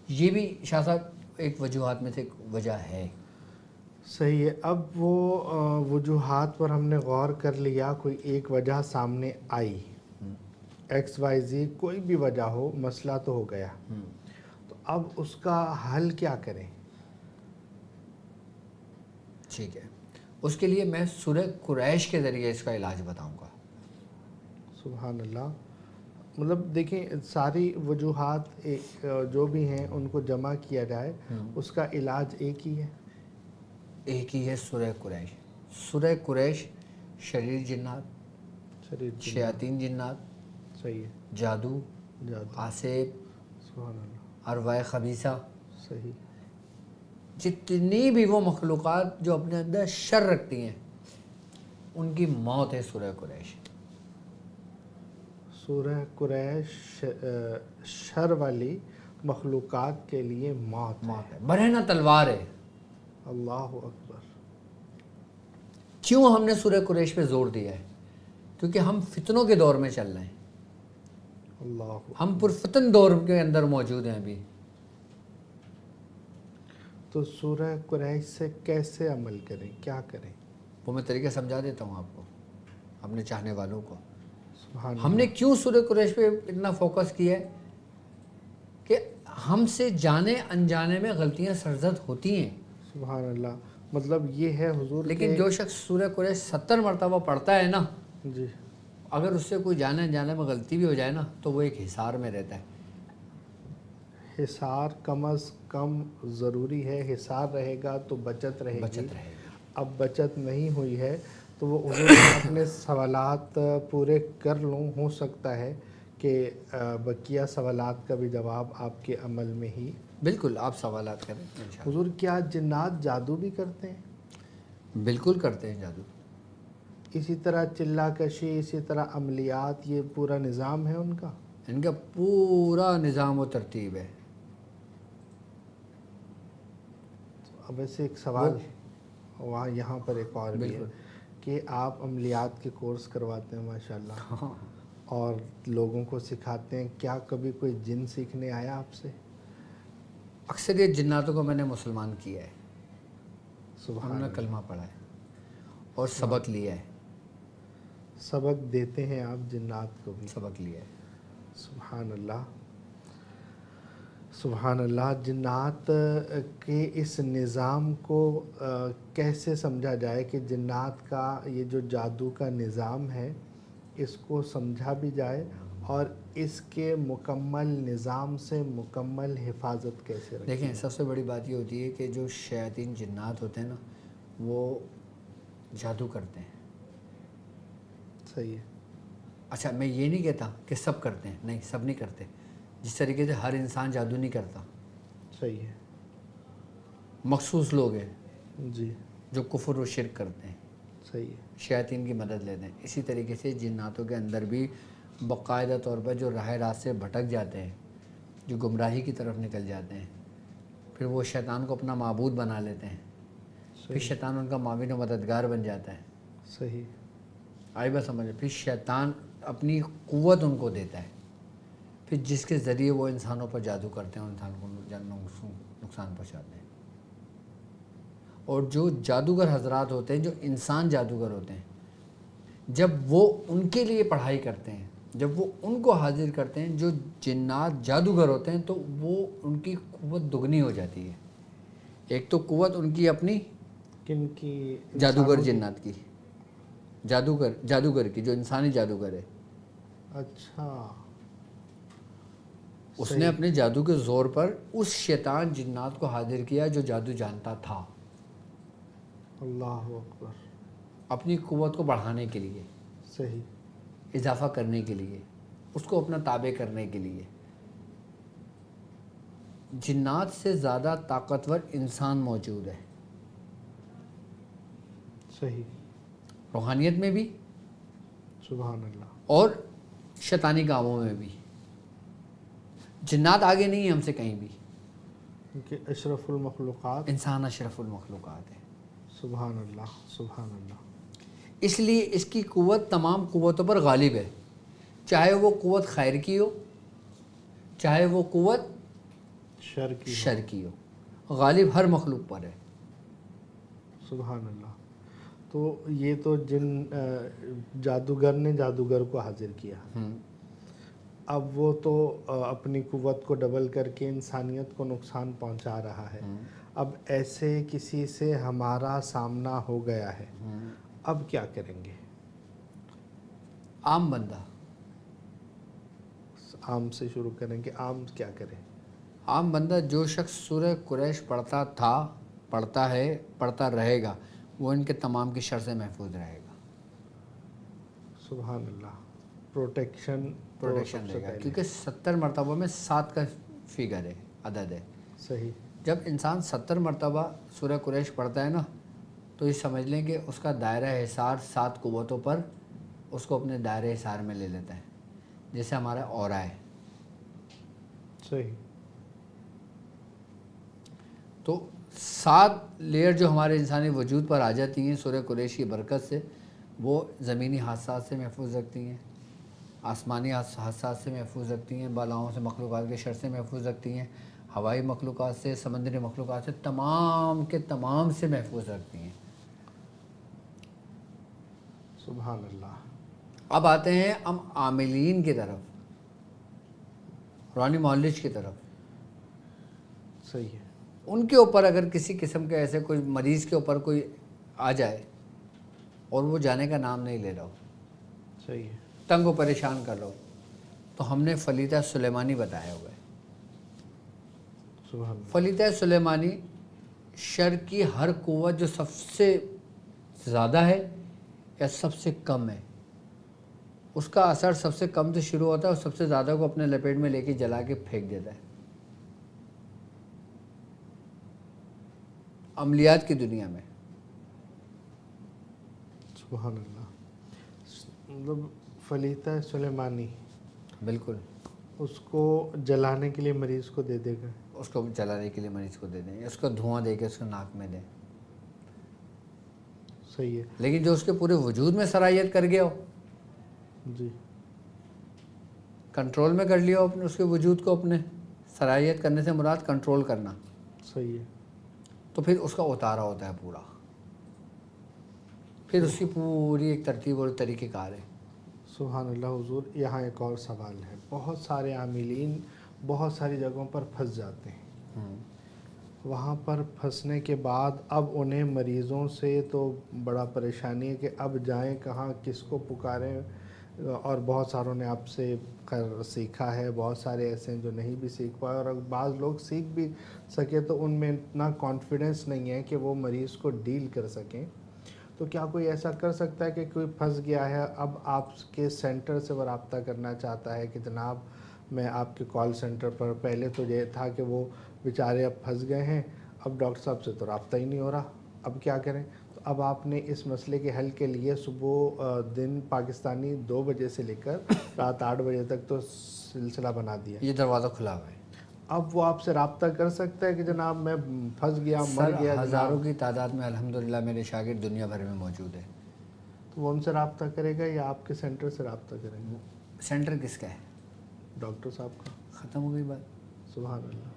یہ بھی شاہ صاحب ایک وجوہات میں سے ایک وجہ ہے. صحیح ہے. اب وہ وجوہات پر ہم نے غور کر لیا, کوئی ایک وجہ سامنے آئی, ایکس وائی زی کوئی بھی وجہ ہو, مسئلہ تو ہو گیا, تو اب اس کا حل کیا کریں؟ ٹھیک ہے. اس کے لیے میں سورہ قریش کے ذریعے اس کا علاج بتاؤں گا۔ سبحان اللہ۔ مطلب دیکھیں ساری وجوہات جو بھی ہیں ان کو جمع کیا جائے اس کا علاج ایک ہی ہے، ایک ہی ہے سورہ قریش۔ سورہ قریش شریر جنات، شریر جنات، شیاطین جنات، صحیح ہے، جادو، جادو، آسیب، سبحان اللہ، ارواح خبیثہ، صحیح، جتنی بھی وہ مخلوقات جو اپنے اندر شر رکھتی ہیں ان کی موت ہے سورہ قریش۔ سورہ قریش شر والی مخلوقات کے لیے موت ہے۔ موت ہے، برہنہ تلوار ہے۔ اللہ اکبر۔ کیوں ہم نے سورہ قریش پہ زور دیا ہے؟ کیونکہ ہم فتنوں کے دور میں چل رہے ہیں، اللہ اکبر۔ ہم پرفتن دور کے اندر موجود ہیں ابھی۔ تو سورہ قریش سے کیسے عمل کریں، کیا کریں؟ وہ میں طریقہ سمجھا دیتا ہوں آپ کو، اپنے چاہنے والوں کو۔ سبحان ہم نے کیوں سورہ قریش پہ اتنا فوکس کیا ہے کہ ہم سے جانے انجانے میں غلطیاں سرزد ہوتی ہیں، سبحان اللہ۔ مطلب یہ ہے حضور لیکن جو شخص سورہ قریش 70 مرتبہ پڑھتا ہے نا، جی، اگر اس سے کوئی جانے انجانے میں غلطی بھی ہو جائے نا تو وہ ایک حصار میں رہتا ہے۔ حصار کم از کم ضروری ہے، حصار رہے گا تو بچت رہے گی۔ بچت رہے گی۔ اب بچت نہیں ہوئی ہے تو وہ حضور میں اپنے سوالات پورے کر لوں، ہو سکتا ہے کہ بقیہ سوالات کا بھی جواب آپ کے عمل میں ہی۔ بالکل، آپ سوالات کریں انشاءاللہ۔ حضور کیا جنات جادو بھی کرتے ہیں؟ بالکل کرتے ہیں جادو۔ اسی طرح چلہ کشی، اسی طرح عملیات، یہ پورا نظام ہے ان کا؟ ان کا پورا نظام و ترتیب ہے۔ اب ایسے ایک سوال وہاں یہاں پر ایک اور بھی ہے کہ آپ عملیات کے کورس کرواتے ہیں ماشاءاللہ اور لوگوں کو سکھاتے ہیں، کیا کبھی کوئی جن سیکھنے آیا آپ سے؟ اکثریت جناتوں کو میں نے مسلمان کیا ہے، سبحان انہوں نے کلمہ پڑھا ہے اور سبق لیا ہے۔ سبق دیتے ہیں آپ جنات کو بھی؟ سبق لیا ہے۔ سبحان اللہ، سبحان اللہ۔ جنات کے اس نظام کو کیسے سمجھا جائے کہ جنات کا یہ جو جادو کا نظام ہے اس کو سمجھا بھی جائے اور اس کے مکمل نظام سے مکمل حفاظت کیسے رکھیں؟ دیکھیں سب سے بڑی بات یہ ہوتی ہے کہ جو شیاطین جنات ہوتے ہیں نا وہ جادو کرتے ہیں۔ صحیح ہے، اچھا میں یہ نہیں کہتا کہ سب کرتے ہیں، نہیں سب نہیں کرتے، جس طریقے سے ہر انسان جادو نہیں کرتا، صحیح ہے، مخصوص لوگ ہیں جی، جو کفر و شرک کرتے ہیں، صحیح ہے، شیاطین کی مدد لیتے ہیں۔ اسی طریقے سے جناتوں کے اندر بھی باقاعدہ طور پر جو راہ راست سے بھٹک جاتے ہیں، جو گمراہی کی طرف نکل جاتے ہیں، پھر وہ شیطان کو اپنا معبود بنا لیتے ہیں، پھر شیطان ان کا معاون و مددگار بن جاتا ہے۔ صحیح، آئی بات سمجھ، پھر شیطان اپنی قوت ان کو دیتا ہے، پھر جس کے ذریعے وہ انسانوں پر جادو کرتے ہیں اور انسان کو نقصان پہنچاتے ہیں۔ اور جو جادوگر حضرات ہوتے ہیں، جو انسان جادوگر ہوتے ہیں، جب وہ ان کے لیے پڑھائی کرتے ہیں، جب وہ ان کو حاضر کرتے ہیں جو جنات جادوگر ہوتے ہیں، تو وہ ان کی قوت دگنی ہو جاتی ہے۔ ایک تو قوت ان کی اپنی کن کی؟ جادوگر جنات کی، جادوگر کی جو انسانی جادوگر ہے، اچھا، اس نے اپنے جادو کے زور پر اس شیطان جنات کو حاضر کیا جو جادو جانتا تھا، اللہ اکبر، اپنی قوت کو بڑھانے کے لیے، صحیح، اضافہ کرنے کے لیے، اس کو اپنا تابع کرنے کے لیے۔ جنات سے زیادہ طاقتور انسان موجود ہے، صحیح، روحانیت میں بھی سبحان اللہ، اور شیطانی کاموں میں بھی۔ جنات آگے نہیں ہیں ہم سے کہیں بھی، کیونکہ اشرف المخلوقات، انسان اشرف المخلوقات ہے۔ سبحان اللہ، سبحان اللہ، اس لیے اس کی قوت تمام قوتوں پر غالب ہے، چاہے وہ قوت خیر کی ہو، چاہے وہ قوت شر کی ہو، غالب ہر مخلوق پر ہے۔ سبحان اللہ۔ تو یہ تو جن جادوگر نے جادوگر کو حاضر کیا، اب وہ تو اپنی قوت کو ڈبل کر کے انسانیت کو نقصان پہنچا رہا ہے۔ اب ایسے کسی سے ہمارا سامنا ہو گیا ہے، اب کیا کریں گے؟ عام بندہ، عام سے شروع کریں گے، عام کیا کریں؟ عام بندہ جو شخص سورہ قریش پڑھتا تھا، پڑھتا ہے، پڑھتا رہے گا، وہ ان کے تمام کی شر سے محفوظ رہے گا، سبحان اللہ، پروٹیکشن تو پروٹیکشن سب سے دے گا، پہلے، کیونکہ 70 مرتبہ میں 7 کا فگر ہے، عدد ہے۔ صحیح، جب انسان 70 مرتبہ سورہ قریش پڑھتا ہے نا، تو یہ سمجھ لیں کہ اس کا دائرہ حصار 7 قوتوں پر اس کو اپنے دائرہ حصار میں لے لیتا ہے، جیسے ہمارا اورا ہے۔ صحیح، تو 7 لیئر جو ہمارے انسانی وجود پر آ جاتی ہیں سورہ قریش کی برکت سے، وہ زمینی حادثات سے محفوظ رکھتی ہیں، آسمانی حادثات سے محفوظ رکھتی ہیں، بالاؤں سے، مخلوقات کے شر سے محفوظ رکھتی ہیں، ہوائی مخلوقات سے، سمندری مخلوقات سے، تمام کے تمام سے محفوظ رکھتی ہیں۔ سبحان اللہ۔ اب آتے ہیں ہم عاملین کی طرف، قرآن معالج کی طرف۔ صحیح ہے، ان کے اوپر اگر کسی قسم کے ایسے کوئی مریض کے اوپر کوئی آ جائے اور وہ جانے کا نام نہیں لے رہا ہو، صحیح ہے، تنگ و پریشان کر لو، تو ہم نے فلیطہ سلیمانی بتایا ہوا ہے۔ سبحان اللہ، فلیطہ سلیمانی شر کی ہر قوت جو سب سے زیادہ ہے یا سب سے کم ہے، اس کا اثر سب سے کم سے شروع ہوتا ہے اور سب سے زیادہ کو اپنے لپیٹ میں لے کے جلا کے پھینک دیتا ہے۔ عملیات کی دنیا میں سبحان اللہ، مطلب فلیطہ سلیمانی بالکل اس کو جلانے کے لیے مریض کو دے دے گا، اس کو جلانے کے لیے مریض کو دے دیں، اس کو دھواں دے کے اس کو ناک میں دیں، صحیح ہے، لیکن جو اس کے پورے وجود میں صلاحیت کر گیا ہو، جی، کنٹرول میں کر لیا ہو اپنے اس کے وجود کو، اپنے صلاحیت کرنے سے مراد کنٹرول کرنا، صحیح ہے، تو پھر اس کا اتارا ہوتا ہے پورا، پھر اس کی پوری ایک ترتیب اور طریقہ کار ہے۔ سبحان اللہ حضور۔ یہاں ایک اور سوال ہے، بہت سارے عاملین بہت ساری جگہوں پر پھنس جاتے ہیں، وہاں پر پھنسنے کے بعد اب انہیں مریضوں سے تو بڑا پریشانی ہے کہ اب جائیں کہاں، کس کو پکاریں، اور بہت ساروں نے آپ سے سیکھا ہے، بہت سارے ایسے ہیں جو نہیں بھی سیکھ پائے، اور بعض لوگ سیکھ بھی سکے تو ان میں اتنا کانفیڈنس نہیں ہے کہ وہ مریض کو ڈیل کر سکیں، تو کیا کوئی ایسا کر سکتا ہے کہ کوئی پھنس گیا ہے، اب آپ کے سینٹر سے وہ رابطہ کرنا چاہتا ہے کہ جناب میں آپ کے کال سینٹر پر، پہلے تو یہ تھا کہ وہ بیچارے اب پھنس گئے ہیں، اب ڈاکٹر صاحب سے تو رابطہ ہی نہیں ہو رہا، اب کیا کریں؟ تو اب آپ نے اس مسئلے کے حل کے لیے صبح دن پاکستانی 2 بجے سے لے کر رات 8 بجے تک تو سلسلہ بنا دیا، یہ دروازہ کھلا ہوا ہے۔ اب وہ آپ سے رابطہ کر سکتا ہے کہ جناب میں پھنس گیا، مر سر گیا ہزاروں جناب، کی تعداد میں الحمدللہ میرے شاگرد دنیا بھر میں موجود ہے۔ تو وہ ان سے رابطہ کرے گا یا آپ کے سینٹر سے رابطہ کریں گے؟ سینٹر کس کا ہے؟ ڈاکٹر صاحب کا۔ ختم ہو گئی بات۔ سبحان اللہ،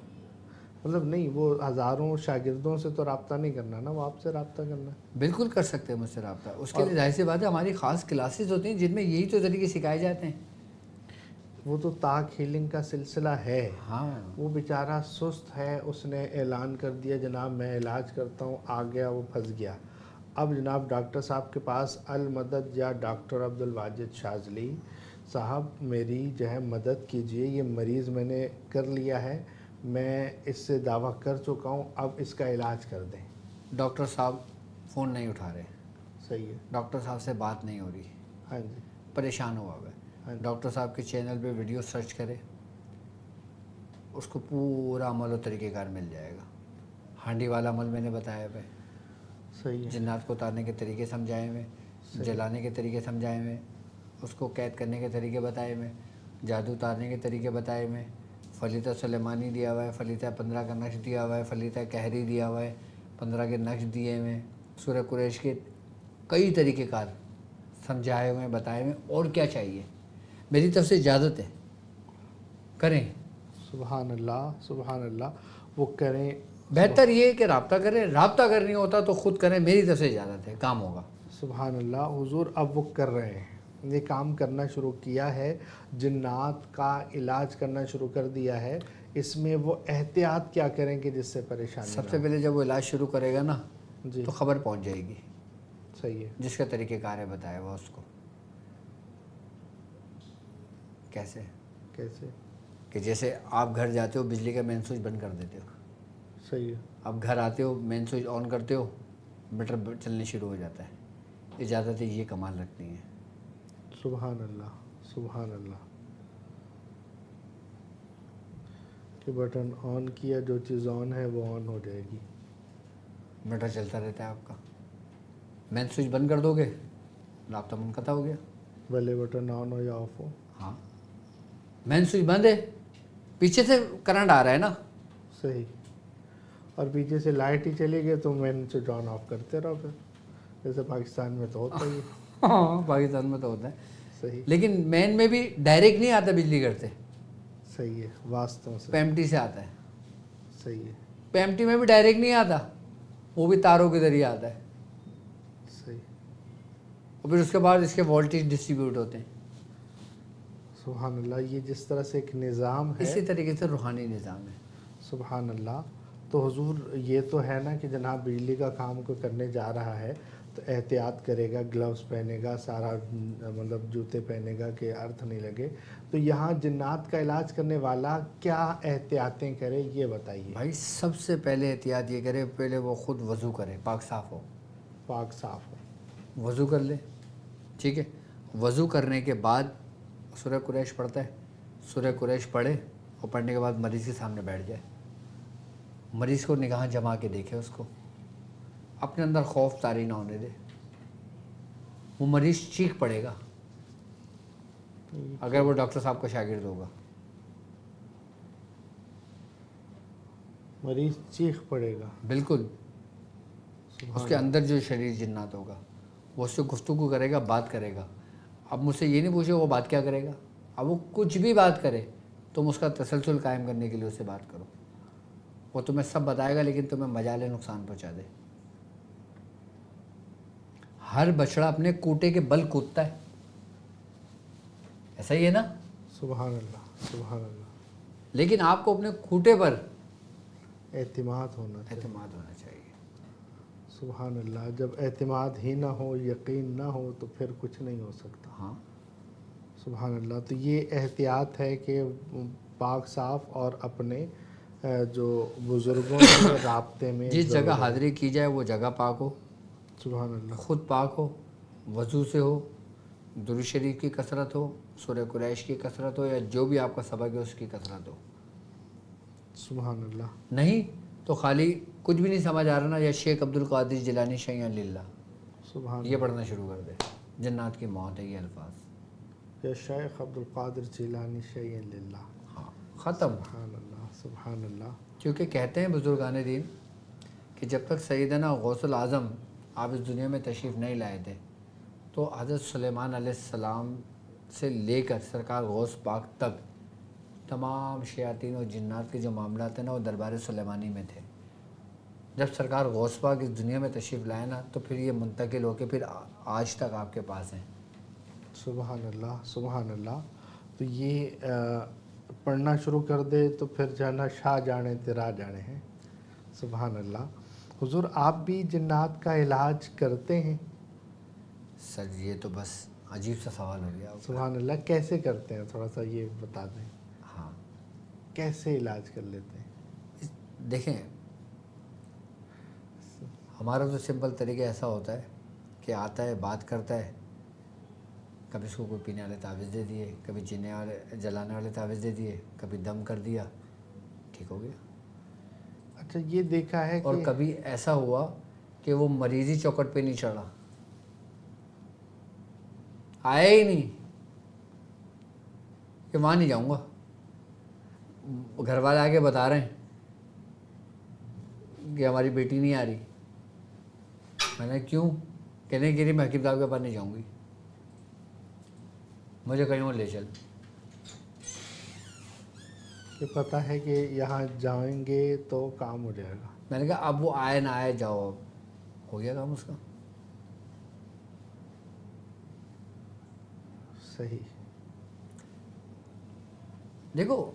مطلب نہیں، وہ ہزاروں شاگردوں سے تو رابطہ نہیں کرنا نا، وہ آپ سے رابطہ کرنا ہے۔ بالکل کر سکتے ہیں مجھ سے رابطہ، اس کے لیے ظاہر سی بات ہے ہماری خاص کلاسز ہوتی ہیں جن میں یہی تو طریقے سکھائے جاتے ہیں۔ وہ تو طاق ہیلنگ کا سلسلہ ہے، ہاں، وہ بیچارہ سست ہے، اس نے اعلان کر دیا جناب میں علاج کرتا ہوں، آ گیا، وہ پھنس گیا، اب جناب ڈاکٹر صاحب کے پاس المدد یا ڈاکٹر عبدالواجد شاذلی صاحب میری جو ہے مدد کیجئے، یہ مریض میں نے کر لیا ہے، میں اس سے دعویٰ کر چکا ہوں، اب اس کا علاج کر دیں۔ ڈاکٹر صاحب فون نہیں اٹھا رہے، صحیح ہے، ڈاکٹر صاحب سے بات نہیں ہو رہی، ہاں جی، پریشان ہوا ہوا ہاں ہے، جی، ڈاکٹر صاحب کے چینل پہ ویڈیو سرچ کرے، اس کو پورا عمل و طریقہ کار مل جائے گا۔ ہانڈی والا عمل میں نے بتایا ہوا ہے، صحیح ہے، جنات کو اتارنے کے طریقے سمجھائے ہوئے، جلانے کے طریقے سمجھائے ہوئے، اس کو قید کرنے کے طریقے بتائے ہوئے، جادو اتارنے کے طریقے بتائے ہوئے، فلیطہ سلیمانی دیا ہوا ہے، فلیطہ 15 کا نقش دیا ہوا ہے، فلیطہ قہری دیا ہوا ہے، 15 کے نقش دیے ہوئے، سورہ قریش کے کئی طریقے کار سمجھائے ہوئے، بتائے ہوئے، اور کیا چاہیے؟ میری طرف سے اجازت ہے، کریں۔ سبحان اللہ، سبحان اللہ، وہ کریں، بہتر یہ ہے کہ رابطہ کریں، رابطہ اگر نہیں ہوتا تو خود کریں، میری طرف سے اجازت ہے، کام ہوگا۔ سبحان اللہ حضور، اب وہ کر رہے ہیں، یہ کام کرنا شروع کیا ہے، جنات کا علاج کرنا شروع کر دیا ہے، اس میں وہ احتیاط کیا کریں کہ جس سے پریشانی سب سے پہلے جب وہ علاج شروع کرے گا نا جی تو خبر پہنچ جائے گی، صحیح ہے. جس کا طریقہ کار ہے بتایا ہوا اس کو. کیسے؟ کہ جیسے آپ گھر جاتے ہو بجلی کا مین سوئچ بند کر دیتے ہو، صحیح ہے. اب گھر آتے ہو مین سوئچ آن کرتے ہو میٹر چلنے شروع ہو جاتا ہے. اجازت ہے یہ کمال رکھنی ہے. سبحان اللہ سبحان اللہ. کہ بٹن آن کیا، جو چیز آن ہے وہ آن ہو جائے گی. میٹر چلتا رہتا ہے آپ کا. مین سوئچ بند کر دو گے رابطہ منقطع ہو گیا. بھلے بٹن آن ہو یا آف ہو. ہاں مین سوئچ بند ہے، پیچھے سے کرنٹ آ رہا ہے نا. صحیح. اور پیچھے سے لائٹ ہی چلی گئی تو مین سوئچ آن آف کرتے رہو پھر، جیسے پاکستان میں تو ہوتا ہی ہے. ہاں پاکستان میں تو ہوتا ہے. صحیح لیکن مین میں بھی ڈائریکٹ نہیں آتا بجلی گھر سے، صحیح ہے. واسطوں سے. پیمٹی سے آتا ہے. صحیح ہے. پیمٹی میں بھی ڈائریکٹ نہیں آتا، وہ بھی تاروں کے ذریعے آتا ہے. صحیح. اور پھر اس کے بعد اس کے وولٹیج ڈسٹریبیوٹ ہوتے ہیں. سبحان اللہ. یہ جس طرح سے ایک نظام ہے، اسی طریقے سے روحانی نظام ہے. سبحان اللہ. تو حضور یہ تو ہے نا کہ جناب بجلی کا کام کو کرنے جا رہا ہے تو احتیاط کرے گا، گلوز پہنے گا، سارا مطلب جوتے پہنے گا کہ ارتھ نہیں لگے. تو یہاں جنات کا علاج کرنے والا کیا احتیاطیں کرے یہ بتائیے. بھائی سب سے پہلے احتیاط یہ کرے، پہلے وہ خود وضو کرے، پاک صاف ہو. پاک صاف ہو. وضو کر لے، ٹھیک ہے. وضو کرنے کے بعد سورہ قریش پڑھتا ہے، سورہ قریش پڑھے اور پڑھنے کے بعد مریض کے سامنے بیٹھ جائے. مریض کو نگاہ جما کے دیکھے، اس کو اپنے اندر خوف طاری نہ ہونے دے. وہ مریض چیخ پڑے گا اگر وہ ڈاکٹر صاحب کا شاگرد ہوگا. مریض چیخ پڑے گا. بالکل. اس کے اندر جو شریر جنات ہوگا وہ اس سے گفتگو کرے گا، بات کرے گا. اب مجھ سے یہ نہیں پوچھے وہ بات کیا کرے گا. اب وہ کچھ بھی بات کرے تم اس کا تسلسل قائم کرنے کے لیے اس سے بات کرو. وہ تمہیں سب بتائے گا لیکن تمہیں مجال نقصان پہنچا دے. ہر بچڑا اپنے کوٹے کے بل کودتا ہے، ایسا ہی ہے نا. سبحان اللہ سبحان اللہ. لیکن آپ کو اپنے کھوٹے پر اعتماد ہونا چاہیے. اعتماد ہونا چاہیے. سبحان اللہ. جب اعتماد ہی نہ ہو، یقین نہ ہو تو پھر کچھ نہیں ہو سکتا. ہاں سبحان اللہ. تو یہ احتیاط ہے کہ پاک صاف اور اپنے جو بزرگوں کے رابطے میں جس ضرور جگہ ہے. حاضری کی جائے وہ جگہ پاک ہو، سبحان اللہ. خود پاک ہو، وضو سے ہو، درود شریف کی کثرت ہو، سورہ قریش کی کثرت ہو، یا جو بھی آپ کا سبق ہے اس کی کثرت ہو. سبحان اللہ. نہیں تو خالی کچھ بھی نہیں سمجھ آ رہا نا، یا شیخ عبد القادر جیلانی شیئا للہ سبحان یہ پڑھنا شروع کر دے. جنات کی موت ہے یہ الفاظ. یا شیخ عبد القادر جیلانی شیئا للہ. ہاں ختم. سبحان اللہ سبحان اللہ. کیونکہ کہتے ہیں بزرگان دین کہ جب تک سیدنا غوث العظم آپ اس دنیا میں تشریف نہیں لائے تھے تو حضرت سلیمان علیہ السلام سے لے کر سرکار غوث پاک تک تمام شیاطین و جنات کے جو معاملات ہیں نا وہ دربار سلیمانی میں تھے. جب سرکار غوث پاک اس دنیا میں تشریف لائے نا تو پھر یہ منتقل ہو کے پھر آج تک آپ کے پاس ہیں. سبحان اللہ سبحان اللہ. تو یہ پڑھنا شروع کر دے تو پھر جانا شاہ جانے تیرا جانے ہیں. سبحان اللہ. حضور آپ بھی جنات کا علاج کرتے ہیں؟ سر یہ تو بس عجیب سا سوال ہو گیا. سبحان اللہ. کیسے کرتے ہیں تھوڑا سا یہ بتا دیں. ہاں کیسے علاج کر لیتے ہیں؟ دیکھیں ہمارا تو سمپل طریقہ ایسا ہوتا ہے کہ آتا ہے بات کرتا ہے، کبھی اس کو کوئی پینے والے تعویذ دے دیے، کبھی جینے والے جلانے والے تعویذ دے دیے، کبھی دم کر دیا، ٹھیک ہو گیا. اچھا یہ دیکھا ہے اور کہ کبھی ایسا ہوا کہ وہ مریضی چوکٹ پہ نہیں چڑھا، آیا ہی نہیں کہ وہاں نہیں جاؤں گا. گھر والے آ کے بتا رہے ہیں کہ ہماری بیٹی نہیں آ رہی. میں نے کیوں؟ کہنے کہ رہی میں حکیم صاحب کے پاس نہیں جاؤں گی، مجھے کہیں اور لے چل. کہ پتہ ہے کہ یہاں جائیں گے تو کام ہو جائے گا. میں نے کہا اب وہ آئے نہ آئے جاؤ، اب ہو گیا کام اس کا. صحیح. دیکھو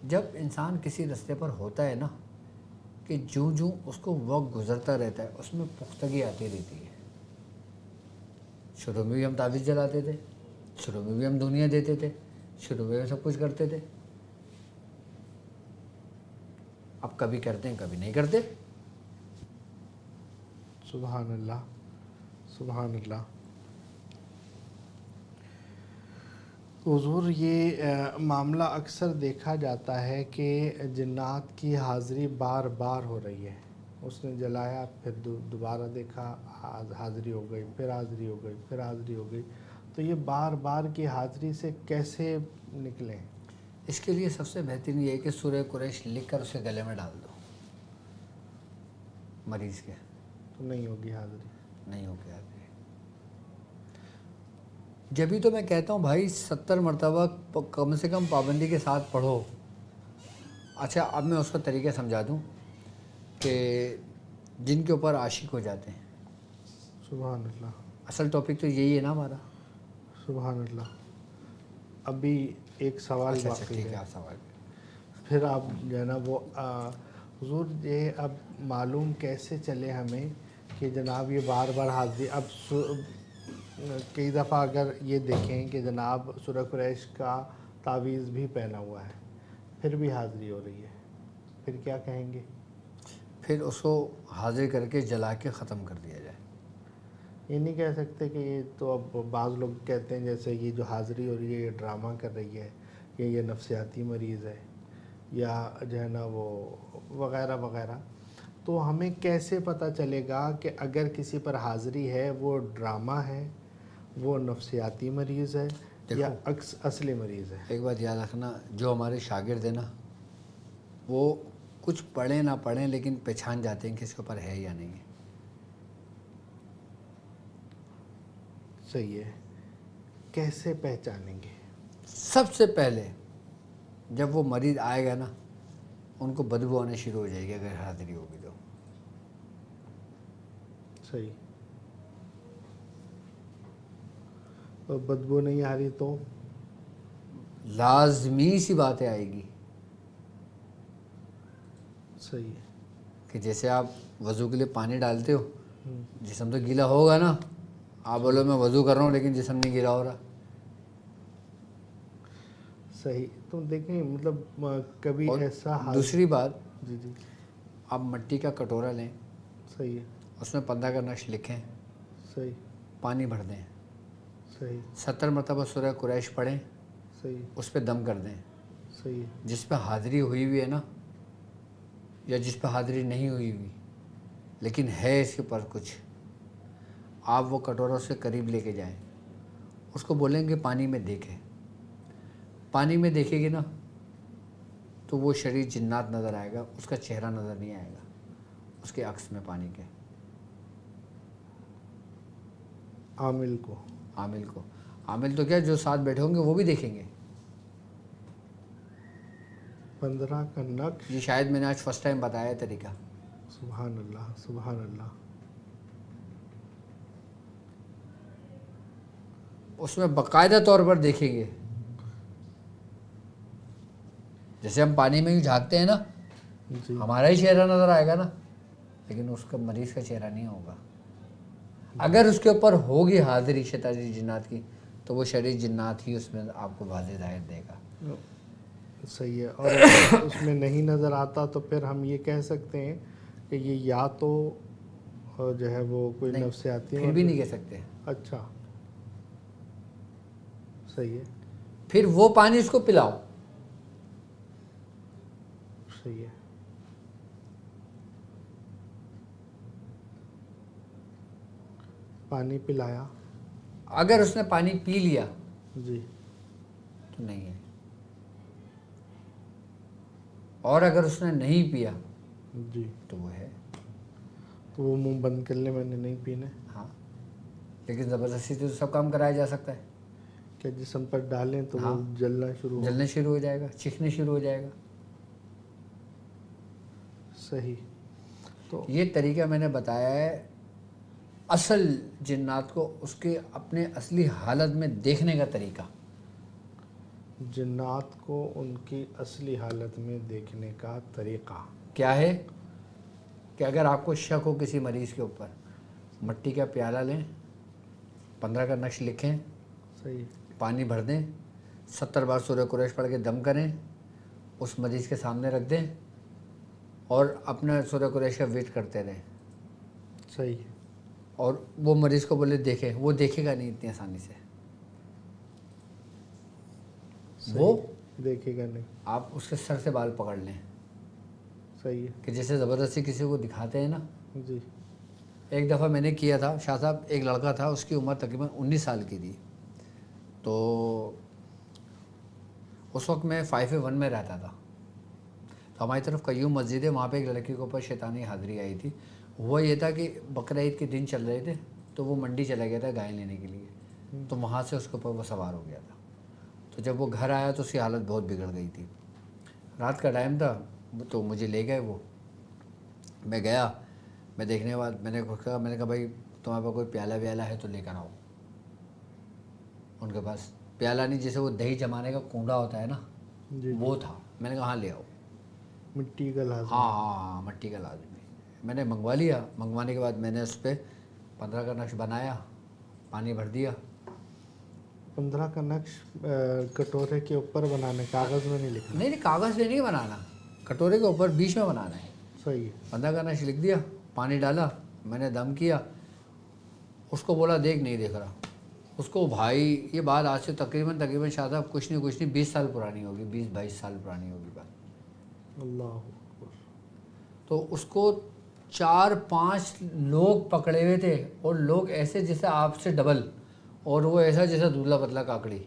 جب انسان کسی رستے پر ہوتا ہے نا کہ جوں اس کو وقت گزرتا رہتا ہے اس میں پختگی آتی رہتی ہے. شروع میں بھی ہم تعویذ جلاتے تھے, شروع میں بھی ہم دنیا دیتے تھے, شروع میں بھی سب کچھ کرتے تھے. اب کبھی کرتے ہیں کبھی نہیں کرتے. سبحان اللہ, سبحان اللہ. حضور یہ معاملہ اکثر دیکھا جاتا ہے کہ جنات کی حاضری بار بار ہو رہی ہے. اس نے جلایا, پھر دوبارہ دیکھا, حاضری ہو گئی, پھر حاضری ہو گئی, پھر حاضری ہو گئی. تو یہ بار بار کی حاضری سے کیسے نکلیں؟ اس کے لیے سب سے بہترین یہ ہے کہ سورہ قریش لکھ کر اسے گلے میں ڈال دو مریض کے. تو نہیں ہوگی حاضری. نہیں ہو گیا. جبھی تو میں کہتا ہوں بھائی 70 مرتبہ کم سے کم پابندی کے ساتھ پڑھو. اچھا اب میں اس کا طریقہ سمجھا دوں کہ جن کے اوپر عاشق ہو جاتے ہیں. سبحان اللہ. اصل ٹاپک تو یہی ہے نا ہمارا. سبحان اللہ. ابھی ایک سوال باقی ٹھیک ہے, ہے, آپ سوال. پھر آپ جو ہے نا وہ حضور یہ اب معلوم کیسے چلے ہمیں کہ جناب یہ بار بار حاضری. اب کئی دفعہ اگر یہ دیکھیں کہ جناب سورہ قریش کا تعویذ بھی پہنا ہوا ہے, پھر بھی حاضری ہو رہی ہے, پھر کیا کہیں گے؟ پھر اس کو حاضر کر کے جلا کے ختم کر دیا جائے. یہ نہیں کہہ سکتے کہ یہ تو اب بعض لوگ کہتے ہیں جیسے یہ جو حاضری ہو رہی ہے یہ ڈرامہ کر رہی ہے, یہ نفسیاتی مریض ہے, یا جو ہے نا وہ وغیرہ وغیرہ. تو ہمیں کیسے پتہ چلے گا کہ اگر کسی پر حاضری ہے وہ ڈرامہ ہے, وہ نفسیاتی مریض ہے, یا اصلی مریض ہے؟ ایک بات یاد رکھنا, جو ہمارے شاگرد ہیں نا وہ کچھ پڑھیں نہ پڑھیں لیکن پہچان جاتے ہیں کہ اس کے اوپر ہے یا نہیں ہے. صحیح ہے. کیسے پہچانیں گے؟ سب سے پہلے جب وہ مریض آئے گا نا ان کو بدبو آنے شروع ہو جائے گی اگر حاضری ہوگی تو. صحیح. اور بدبو نہیں آ رہی تو لازمی سی باتیں آئے گی. صحیح ہے. کہ جیسے آپ وضو کے لیے پانی ڈالتے ہو, جسم تو گیلا ہوگا نا, آپ بولو میں وضو کر رہا ہوں لیکن جسم نہیں گیلا ہو رہا. صحیح. تو دیکھیں مطلب کبھی اور ایسا دوسری بات, جی جی آپ مٹی کا کٹورا لیں, صحیح ہے. اس میں 15 کا نقش لکھیں, صحیح. پانی بھر دیں, صحیح. 70 مرتبہ سورہ قریش پڑھیں, صحیح. اس پہ دم کر دیں. صحیح ہے. جس پہ حاضری ہوئی ہوئی ہے نا یا جس پہ حاضری نہیں ہوئی ہوئی لیکن ہے اس کے اوپر کچھ, آپ وہ کٹورا سے قریب لے کے جائیں, اس کو بولیں کہ پانی میں دیکھیں. پانی میں دیکھے گی نا تو وہ شریر جنات نظر آئے گا, اس کا چہرہ نظر نہیں آئے گا, اس کے عکس میں پانی کے. عامل کو. عامل تو کیا, جو ساتھ بیٹھے ہوں گے وہ بھی دیکھیں گے. 15 کا نقش. یہ شاید میں نے آج فرسٹ ٹائم بتایا ہے طریقہ. سبحان اللہ, سبحان اللہ. اس میں باقاعدہ طور پر دیکھیں گے. جیسے ہم پانی میں ہی جھانکتے ہیں نا, جی. ہمارا ہی چہرہ نظر آئے گا نا, لیکن اس کا مریض کا چہرہ نہیں ہوگا. اگر اس کے اوپر ہوگی حاضری شیطانی جنات کی تو وہ شریر جنات ہی اس میں آپ کو واضح ظاہر دے گا. صحیح ہے. اور اگر اس میں نہیں نظر آتا تو پھر ہم یہ کہہ سکتے ہیں کہ یہ یا تو جو ہے وہ کوئی نفسیاتی. پھر بھی نہیں کہہ سکتے. اچھا. صحیح ہے. پھر وہ پانی اس کو پلاؤ. صحیح ہے. پانی پلایا. اگر اس نے پانی پی لیا جی تو نہیں ہے, اور اگر اس نے نہیں پیا جی تو وہ ہے. تو وہ منہ بند کر لے, میں نے نہیں پینے. ہاں, لیکن زبردستی تو سب کام کرایا جا سکتا ہے. کہ جسم پر ڈالیں تو وہ جلنا شروع ہو جائے گا, چکھنے شروع ہو جائے گا. صحیح. تو یہ طریقہ میں نے بتایا ہے اصل جنات کو اس کے اپنے اصلی حالت میں دیکھنے کا طریقہ. جنات کو ان کی اصلی حالت میں دیکھنے کا طریقہ کیا ہے کہ اگر آپ کو شک ہو کسی مریض کے اوپر، مٹی کا پیالہ لیں، 15 کا نقش لکھیں، صحیح پانی بھر دیں، 70 بار سورہ قریش پڑھ کے دم کریں، اس مریض کے سامنے رکھ دیں اور اپنا سورہ قریش کا ویٹ کرتے رہیں، صحیح اور وہ مریض کو بولے دیکھیں، وہ دیکھے گا نہیں اتنی آسانی سے، وہ صحیح دیکھے گا نہیں، آپ اس کے سر سے بال پکڑ لیں صحیح کہ جیسے زبردستی کسی کو دکھاتے ہیں نا۔ ہے جی ایک دفعہ میں نے کیا تھا شاہ صاحب، ایک لڑکا تھا، اس کی عمر تقریباً 19 سال کی تھی، تو اس وقت میں 5A1 میں رہتا تھا، تو ہماری طرف قیوم مسجد ہے، وہاں پہ ایک لڑکی کے اوپر شیطانی حاضری آئی تھی۔ ہوا یہ تھا کہ بقرعید کے دن چل رہے تھے، تو وہ منڈی چلا گیا تھا گائے لینے کے لیے، تو وہاں سے اس کے اوپر وہ سوار ہو گیا تھا، تو جب وہ گھر آیا تو اس کی حالت بہت بگڑ گئی تھی، رات کا ٹائم تھا، تو مجھے لے گئے وہ، میں گیا، میں دیکھنے کے بعد میں نے کہا بھائی تمہارے پاس کوئی پیالہ ویالہ ہے تو لے کر آؤ۔ ان کے پاس پیالہ نہیں، جیسے وہ دہی جمانے کا کنڈا ہوتا ہے نا، جی وہ تھا، میں نے کہا ہاں لے آؤ، مٹی کا لازم ہاں ہاں ہاں مٹی کا لازمی، میں نے منگوا لیا، منگوانے کے بعد میں نے اس پہ 15 کا نقش بنایا، پانی بھر دیا۔ 15 کا نقش کٹورے کے اوپر بنانا، کاغذ میں نہیں لکھنا، نہیں کاغذ پہ نہیں بنانا، کٹورے کے اوپر بیچ میں بنانا ہے۔ صحیح 15 کا نقش لکھ دیا، پانی ڈالا، میں نے دم کیا، اس کو بولا دیکھ نہیں دیکھ رہا، اس کو بھائی یہ بات آج سے تقریباً شاہ صاحب کچھ نہیں 20 سال پرانی ہوگی، 20-22 سال پرانی ہوگی بات۔ اللہ اکبر، تو اس کو 4-5 لوگ پکڑے ہوئے تھے، اور لوگ ایسے جیسے آپ سے ڈبل، اور وہ ایسا جیسا دودھلا پتلا کاکڑی،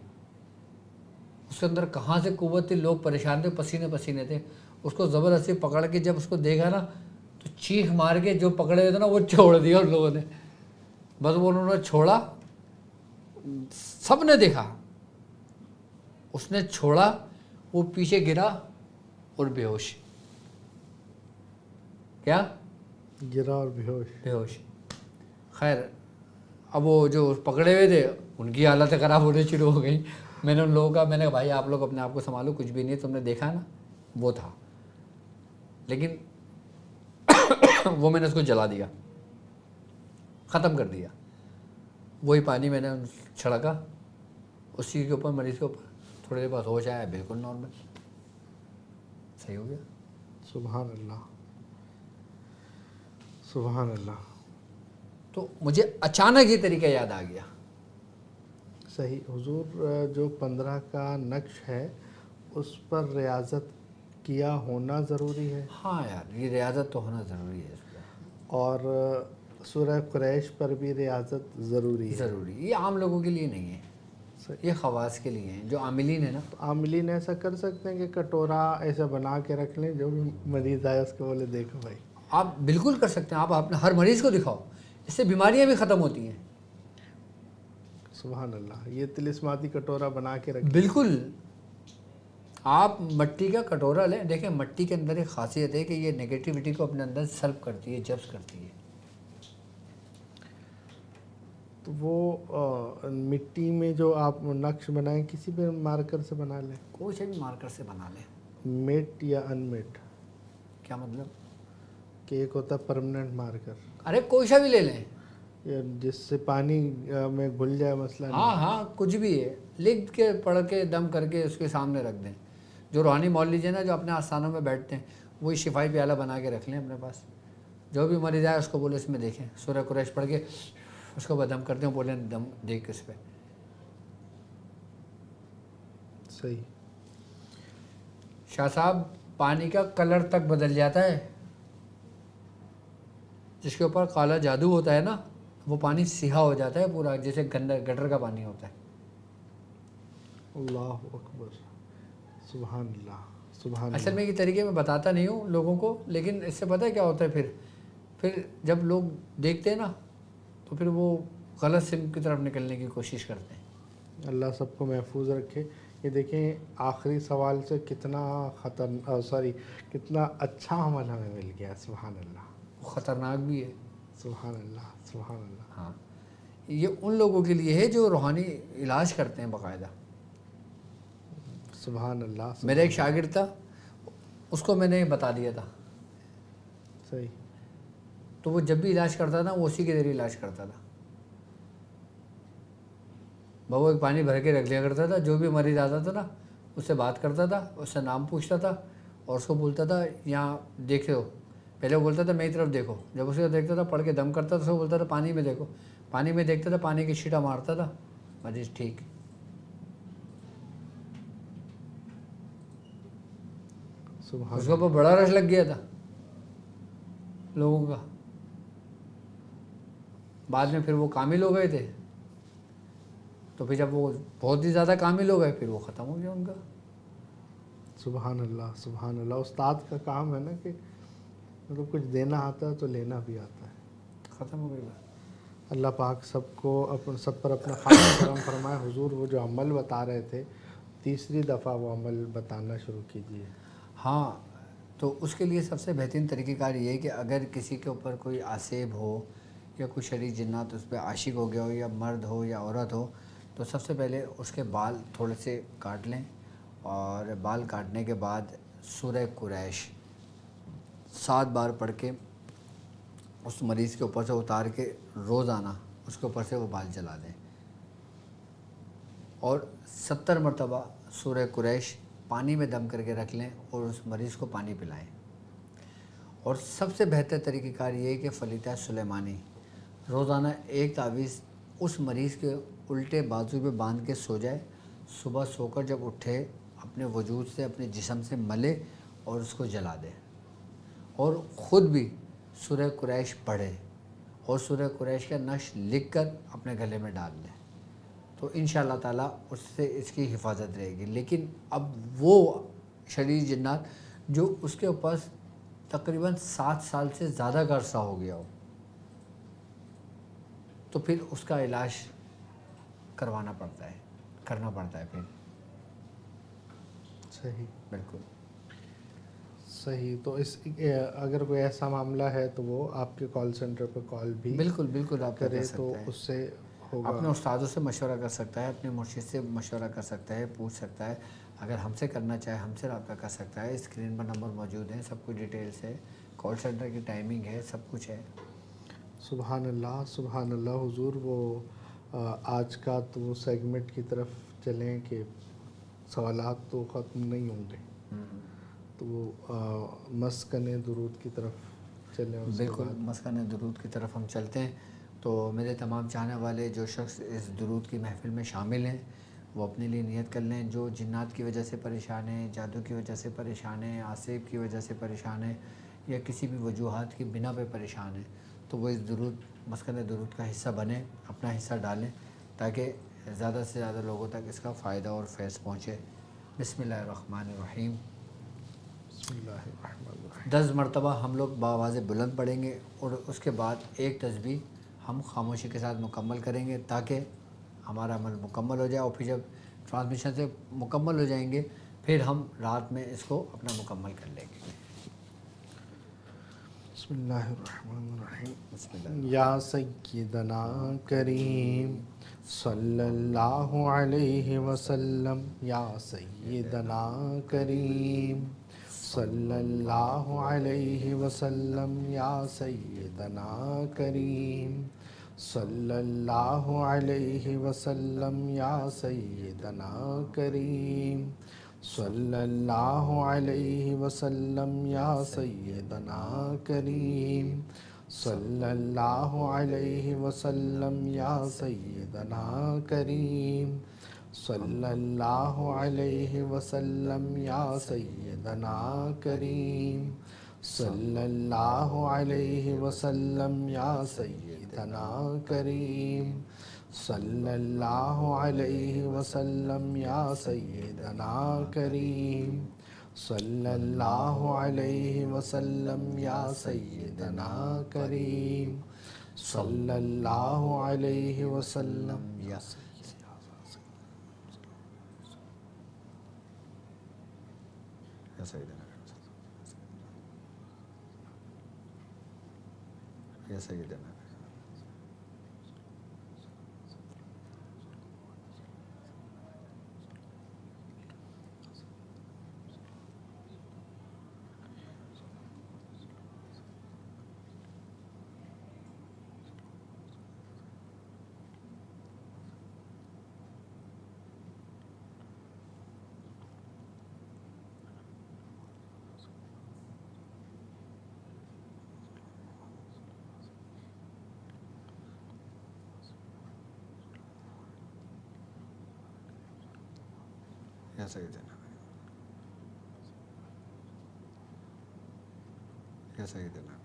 اس کے اندر کہاں سے قوت تھی، لوگ پریشان تھے، پسینے تھے، اس کو زبردستی پکڑ کے جب اس کو دیکھا نا تو چیخ مار کے جو پکڑے ہوئے تھے نا وہ چھوڑ دیا ان لوگوں نے، بس وہ انہوں نے چھوڑا، سب نے دیکھا، اس نے چھوڑا، وہ پیچھے گرا اور بے ہوش، کیا گرا اور بے ہوش۔ خیر اب وہ جو پکڑے ہوئے تھے ان کی حالتیں خراب ہونے شروع ہو گئی، میں نے ان لوگوں کا، میں نے کہا بھائی آپ لوگ اپنے آپ کو سنبھالو، کچھ بھی نہیں، تم نے دیکھا نا وہ تھا، لیکن وہ میں نے اس کو جلا دیا، ختم کر دیا، وہی پانی میں نے چھڑکا اسی کے اوپر، مریض کے اوپر، تھوڑی دیر بعد ہوش آیا، بالکل نارمل، صحیح ہو گیا۔ سبحان اللہ سبحان اللہ، تو مجھے اچانک یہ طریقہ یاد آ گیا۔ صحیح حضور، جو 15 کا نقش ہے اس پر ریاضت کیا ہونا ضروری ہے، ہاں یار یہ ریاضت تو ہونا ضروری ہے، اس پہ اور سورہ قریش پر بھی ریاضت ضروری ہے، ضروری، یہ عام لوگوں کے لیے نہیں ہے، صحیح۔ یہ خواص کے لیے ہیں، جو عاملین ہیں نا۔ عاملین ایسا کر سکتے ہیں کہ کٹورا ایسا بنا کے رکھ لیں، جو بھی مریض آئے اس کو بولے دیکھو بھائی، آپ بالکل کر سکتے ہیں، آپ اپنے ہر مریض کو دکھاؤ، اس سے بیماریاں بھی ختم ہوتی ہیں۔ سبحان اللہ، یہ طلسماتی کٹورا بنا کے رکھ، بالکل، آپ مٹی کا کٹورا لیں، دیکھیں مٹی کے اندر ایک خاصیت ہے کہ یہ نگیٹیوٹی کو اپنے اندر سلب کرتی ہے، جذب کرتی ہے۔ تو وہ مٹی میں جو آپ نقش بنائیں کسی بھی مارکر سے بنا لیں، کوئی سے بھی مارکر سے بنا لیں۔ میٹ یا ان میٹ، کیا مطلب؟ کہ ایک ہوتا ہے پرمننٹ مارکر، ارے کوئی سا بھی لے لیں، جس سے پانی میں گھل جائے مسئلہ ہاں ہاں کچھ بھی ہے، لکھ کے پڑھ کے دم کر کے اس کے سامنے رکھ دیں۔ جو روحانی مولوی ہیں نا، جو اپنے آستانوں میں بیٹھتے ہیں، وہی شفائی پیالہ بنا کے رکھ لیں اپنے پاس، جو بھی مریض آئے اس کو بولے اس میں دیکھیں، سورہ قریش پڑھ کے اس کو دم کرتے ہیں، بولیں دم دیکھ اس پہ۔ صحیح، شاہ صاحب پانی کا کلر تک بدل جاتا ہے، جس کے اوپر کالا جادو ہوتا ہے نا، وہ پانی سیاہ ہو جاتا ہے پورا، جیسے گٹر کا پانی ہوتا ہے۔ اللہ اکبر، سبحان اللہ سبحان اصل اللہ، میں یہ طریقے میں بتاتا نہیں ہوں لوگوں کو، لیکن اس سے پتہ ہے کیا ہوتا ہے، پھر جب لوگ دیکھتے ہیں نا تو پھر وہ غلط سمت کی طرف نکلنے کی کوشش کرتے ہیں۔ اللہ سب کو محفوظ رکھے۔ یہ دیکھیں آخری سوال سے کتنا کتنا اچھا عمل ہمیں مل گیا، سبحان اللہ وہ خطرناک بھی ہے۔ سبحان اللہ سبحان اللہ، ہاں یہ ان لوگوں کے لیے ہے جو روحانی علاج کرتے ہیں باقاعدہ۔ سبحان اللہ. میرا ایک شاگرد تھا, اس کو میں نے بتا دیا تھا, صحیح. تو وہ جب بھی علاج کرتا تھا وہ اسی کے ذریعے علاج کرتا تھا. وہ ایک پانی بھر کے رکھ لیا کرتا تھا, جو بھی مریض آتا تھا نا اس سے بات کرتا تھا, اس سے نام پوچھتا تھا اور اس کو بولتا تھا یہاں دیکھو. پہلے وہ بولتا تھا میری طرف دیکھو, جب اسے دیکھتا تھا پڑھ کے دم کرتا تھا, اس کو بولتا تھا پانی میں دیکھو, پانی میں دیکھتا تھا, پانی کی چھینٹا مارتا تھا, مریض ٹھیک. سبحان اس کے اوپر بڑا رش لگ گیا تھا لوگوں کا. بعد میں پھر وہ کامل ہو گئے تھے, تو پھر جب وہ بہت ہی زیادہ کامل ہو گئے پھر وہ ختم ہو گیا ان کا. سبحان اللہ. سبحان اللہ. استاد کا کام ہے نا کہ مطلب کچھ دینا آتا ہے تو لینا بھی آتا ہے. ختم ہو گئی بات. اللہ پاک سب کو سب پر اپنا خاص کرم فرمائے. حضور وہ جو عمل بتا رہے تھے, تیسری دفعہ وہ عمل بتانا شروع کیجیے. ہاں, تو اس کے لیے سب سے بہترین طریقہ کار یہ ہے کہ اگر کسی کے اوپر کوئی آسیب ہو یا کوئی شریر جنات اس پہ عاشق ہو گیا ہو, یا مرد ہو یا عورت ہو, تو سب سے پہلے اس کے بال تھوڑے سے کاٹ لیں, اور بال کاٹنے کے بعد سورہ قریش 7 بار پڑھ کے اس مریض کے اوپر سے اتار کے روزانہ اس کے اوپر سے وہ بال جلا دیں, اور 70 مرتبہ سورہ قریش پانی میں دم کر کے رکھ لیں اور اس مریض کو پانی پلائیں. اور سب سے بہتر طریقہ کار یہ ہے کہ فلیتہ سلیمانی روزانہ ایک تعویذ اس مریض کے الٹے بازو پہ باندھ کے سو جائے, صبح سو کر جب اٹھے اپنے وجود سے اپنے جسم سے ملے اور اس کو جلا دے, اور خود بھی سورہ قریش پڑھے اور سورہ قریش کا نقش لکھ کر اپنے گلے میں ڈال لے, تو انشاءاللہ تعالیٰ اس سے اس کی حفاظت رہے گی. لیکن اب وہ شریر جنات جو اس کے اوپر تقریباً 7 سال سے زیادہ کا عرصہ ہو گیا ہو, تو پھر اس کا علاج کروانا پڑتا ہے, کرنا پڑتا ہے پھر. صحیح. بالکل صحیح. تو اگر کوئی ایسا معاملہ ہے تو وہ آپ کے کال سینٹر پہ کال بھی بالکل بالکل آپ کر کرے تو سکتا ہے, اس سے ہوگا. اپنے استادوں سے مشورہ کر سکتا ہے, اپنے مرشد سے مشورہ کر سکتا ہے, پوچھ سکتا ہے. اگر ہم سے کرنا چاہے ہم سے رابطہ کر سکتا ہے. اسکرین پر نمبر موجود ہیں, سب کچھ ڈیٹیلس ہے, کال سینٹر کی ٹائمنگ ہے, سب کچھ ہے. سبحان اللہ. سبحان اللہ. حضور وہ آج کا تو وہ سیگمنٹ کی طرف چلیں کہ سوالات تو ختم نہیں ہوں گے, تو وہ مسکن درود کی طرف چلیں. اس کے بالکل بعد مسکن درود کی طرف ہم چلتے ہیں. تو میرے تمام چاہنے والے جو شخص اس درود کی محفل میں شامل ہیں وہ اپنے لیے نیت کر لیں. جو جنات کی وجہ سے پریشان ہیں, جادو کی وجہ سے پریشان ہیں, آسیب کی وجہ سے پریشان ہیں, یا کسی بھی وجوہات کی بنا پہ پریشان ہیں, تو وہ اس درود مسکن درود کا حصہ بنیں, اپنا حصہ ڈالیں, تاکہ زیادہ سے زیادہ لوگوں تک اس کا فائدہ اور فیض پہنچے. بسم اللہ الرحمن الرحیم. بسم اللہ الرحمن الرحیم. 10 مرتبہ ہم لوگ بآواز بلند پڑھیں گے, اور اس کے بعد ایک تسبیح ہم خاموشی کے ساتھ مکمل کریں گے, تاکہ ہمارا عمل مکمل ہو جائے. اور پھر جب ٹرانسمیشن سے مکمل ہو جائیں گے پھر ہم رات میں اس کو اپنا مکمل کر لیں گے. بسم اللہ الرحمن الرحیم. بسم اللہ. یا سیدنا کریم صلی اللہ علیہ وسلم. یا سیدنا کریم صلی اللہ علیہ وسلم. یا سیدنا کریم صلی اللہ علیہ وسلم. یا سیدنا کریم صلی اللہ علیہ وسلم. یا سیدنا کریم صلی اللہ علیہ وسلم. یا سیدنا کریم صلی اللہ علیہ وسلم. یا سیدنا کریم صلی اللہ علیہ وسلم. یا سیدنا کریم صلی اللہ علیہ وسلم. یا سیدنا کریم صلی اللہ علیہ وسلم. یا سیدنا کریم صلی اللہ علیہ وسلم. یا سیدنا یا سیدنا. یا سیدنا یا سیدنا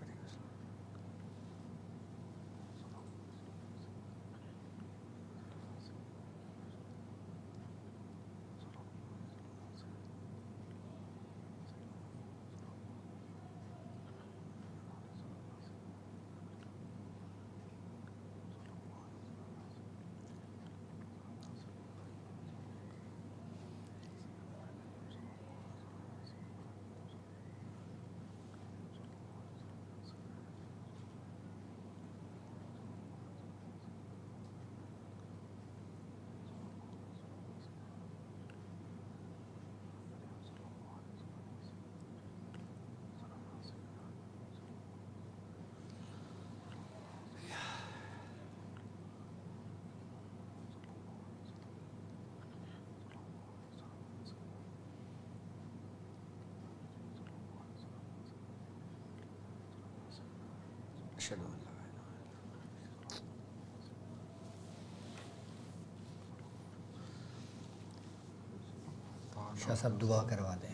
اشہد ان لا شاہ صاحب دعا کروا دیں.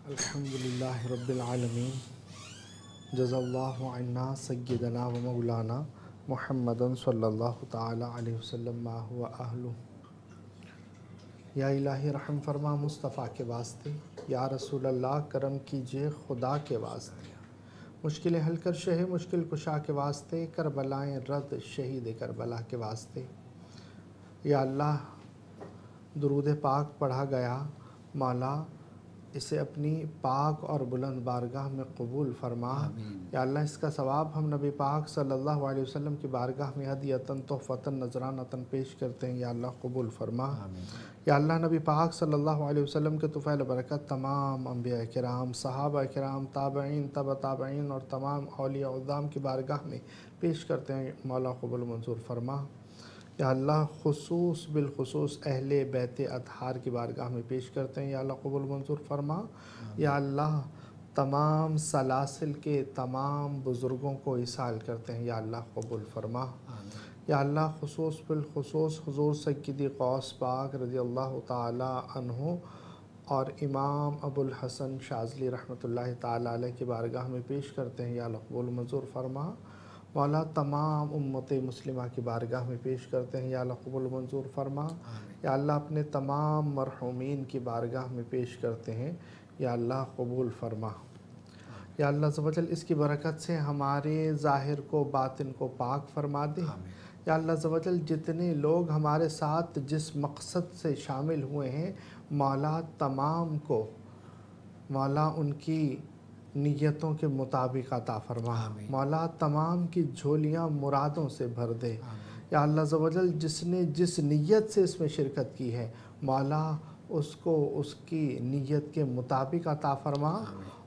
الحمدللہ رب العالمین جزا اللہ عنا سیدنا و مولانا محمد صلی اللہ تعالی علیہ وسلم ما ہوا اہلہ. یا الہی رحم فرما مصطفیٰ کے واسطے، یا رسول اللہ کرم کیجئے خدا کے واسطے، مشکل حل کر شہ مشکل کشا کے واسطے، کربلائیں رد شہید کربلا کے واسطے. یا اللہ درود پاک پڑھا گیا، مولا اسے اپنی پاک اور بلند بارگاہ میں قبول فرما. یا اللہ اس کا ثواب ہم نبی پاک صلی اللہ علیہ وسلم کی بارگاہ میں ہدیتاً تحفتاً نذرانتاً پیش کرتے ہیں، یا اللہ قبول فرما. یا اللہ نبی پاک صلی اللہ علیہ وسلم کے طفیل برکت تمام انبیاء کرام، صحابہ کرام، تابعین، تبع تابعین اور تمام اولیاء اعظام کی بارگاہ میں پیش کرتے ہیں، مولا قبول منظور فرما. یا اللہ خصوص بالخصوص اہل بیت اطہار کی بارگاہ میں پیش کرتے ہیں، یا اللہ قبول منظور فرما. یا اللہ تمام سلاسل کے تمام بزرگوں کو اصال کرتے ہیں، یا اللہ قبول فرما. یا اللہ خصوص بالخصوص حضور سیدی غوث پاک رضی اللہ تعالی عنہ اور امام ابو الحسن شاذلی رحمۃ اللہ تعالی علیہ کی بارگاہ میں پیش کرتے ہیں، یا اللہ قبول منظور فرما. مولا تمام امت مسلمہ کی بارگاہ میں پیش کرتے ہیں، یا اللہ قبول منظور فرما. یا اللہ اپنے تمام مرحومین کی بارگاہ میں پیش کرتے ہیں، یا اللہ قبول فرما. یا اللہ عز و جل اس کی برکت سے ہمارے ظاہر کو باطن کو پاک فرما دے. یا اللہ عز و جل جتنے لوگ ہمارے ساتھ جس مقصد سے شامل ہوئے ہیں، مولا تمام کو مولا ان کی نیتوں کے مطابق عطا فرما. مولا تمام کی جھولیاں مرادوں سے بھر دے. یا اللہ عز و جل جس نے جس نیت سے اس میں شرکت کی ہے، مولا اس کو اس کی نیت کے مطابق عطا فرما.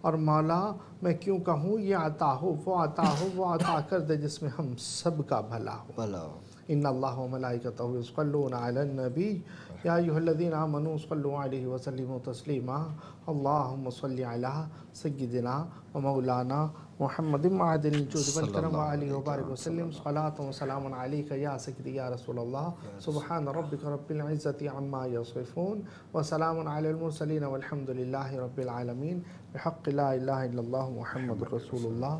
اور مولا میں کیوں کہوں یہ عطا ہو وہ عطا کر دے جس میں ہم سب کا بھلا ہو. ان اللہ و ملائکتہ یصلون علی النبی یا ایھا الذین آمنوا صلوا علیہ وسلموا تسلیما. اللہم صلی علی سیدنا و مولانا محمد معدن الجود والکرم وعلیہ وبارک وسلم. صلاۃ و سلام علیک یا سیدی یا رسول اللہ. سبحان ربک رب العزۃ عما یصفون وسلام علی المرسلین والحمد للہ رب العالمین. بحق لا الہ الا اللہ محمد رسول اللہ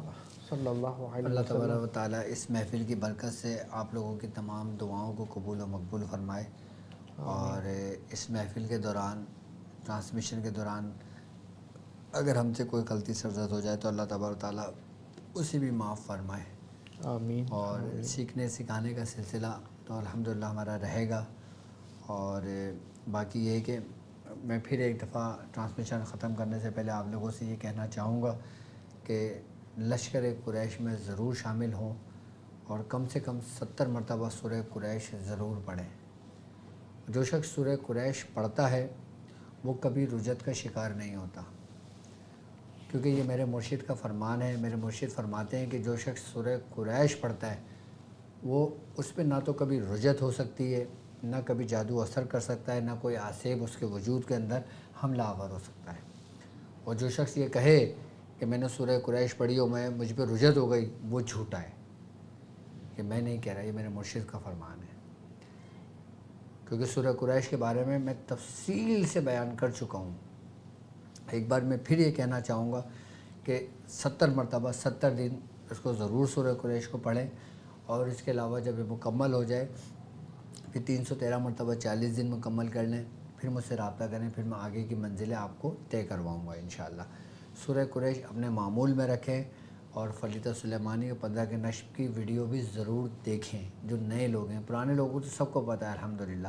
صلی اللہ علیہ اللہ وسلم. تبارک و تعالیٰ اس محفل کی برکت سے آپ لوگوں کی تمام دعاؤں کو قبول و مقبول فرمائے. اور اس محفل کے دوران، ٹرانسمیشن کے دوران اگر ہم سے کوئی غلطی سرزد ہو جائے تو اللہ تبارک و تعالیٰ اسے بھی معاف فرمائے. آمین. اور سیکھنے سکھانے کا سلسلہ تو الحمدللہ ہمارا رہے گا. اور باقی یہ ہے کہ میں پھر ایک دفعہ ٹرانسمیشن ختم کرنے سے پہلے آپ لوگوں سے یہ کہنا چاہوں گا کہ لشکر قریش میں ضرور شامل ہوں اور کم سے کم 70 مرتبہ سورہ قریش ضرور پڑھیں. جو شخص سورہ قریش پڑھتا ہے وہ کبھی رجت کا شکار نہیں ہوتا، کیونکہ یہ میرے مرشد کا فرمان ہے. میرے مرشد فرماتے ہیں کہ جو شخص سورہ قریش پڑھتا ہے وہ اس پہ نہ تو کبھی رجت ہو سکتی ہے، نہ کبھی جادو اثر کر سکتا ہے، نہ کوئی آسیب اس کے وجود کے اندر حملہ آور ہو سکتا ہے. اور جو شخص یہ کہے کہ میں نے سورہ قریش پڑھی اور مجھ پہ رجت ہو گئی، وہ جھوٹا ہے. یہ میں نہیں کہہ رہا، یہ میرے مرشد کا فرمان ہے، کیونکہ سورہ قریش کے بارے میں تفصیل سے بیان کر چکا ہوں۔ ایک بار میں پھر یہ کہنا چاہوں گا کہ 70 مرتبہ 70 دن اس کو ضرور سورہ قریش کو پڑھیں، اور اس کے علاوہ جب یہ مکمل ہو جائے پھر 313 مرتبہ 40 دن مکمل کر لیں، پھر مجھ سے رابطہ کریں، پھر میں آگے کی منزلیں آپ کو طے کرواؤں گا انشاءاللہ۔ سورہ قریش اپنے معمول میں رکھیں، اور فلیطہ سلیمانی اور 15 کے نشب کی ویڈیو بھی ضرور دیکھیں، جو نئے لوگ ہیں۔ پرانے لوگوں کو تو سب کو پتہ ہے الحمدللہ،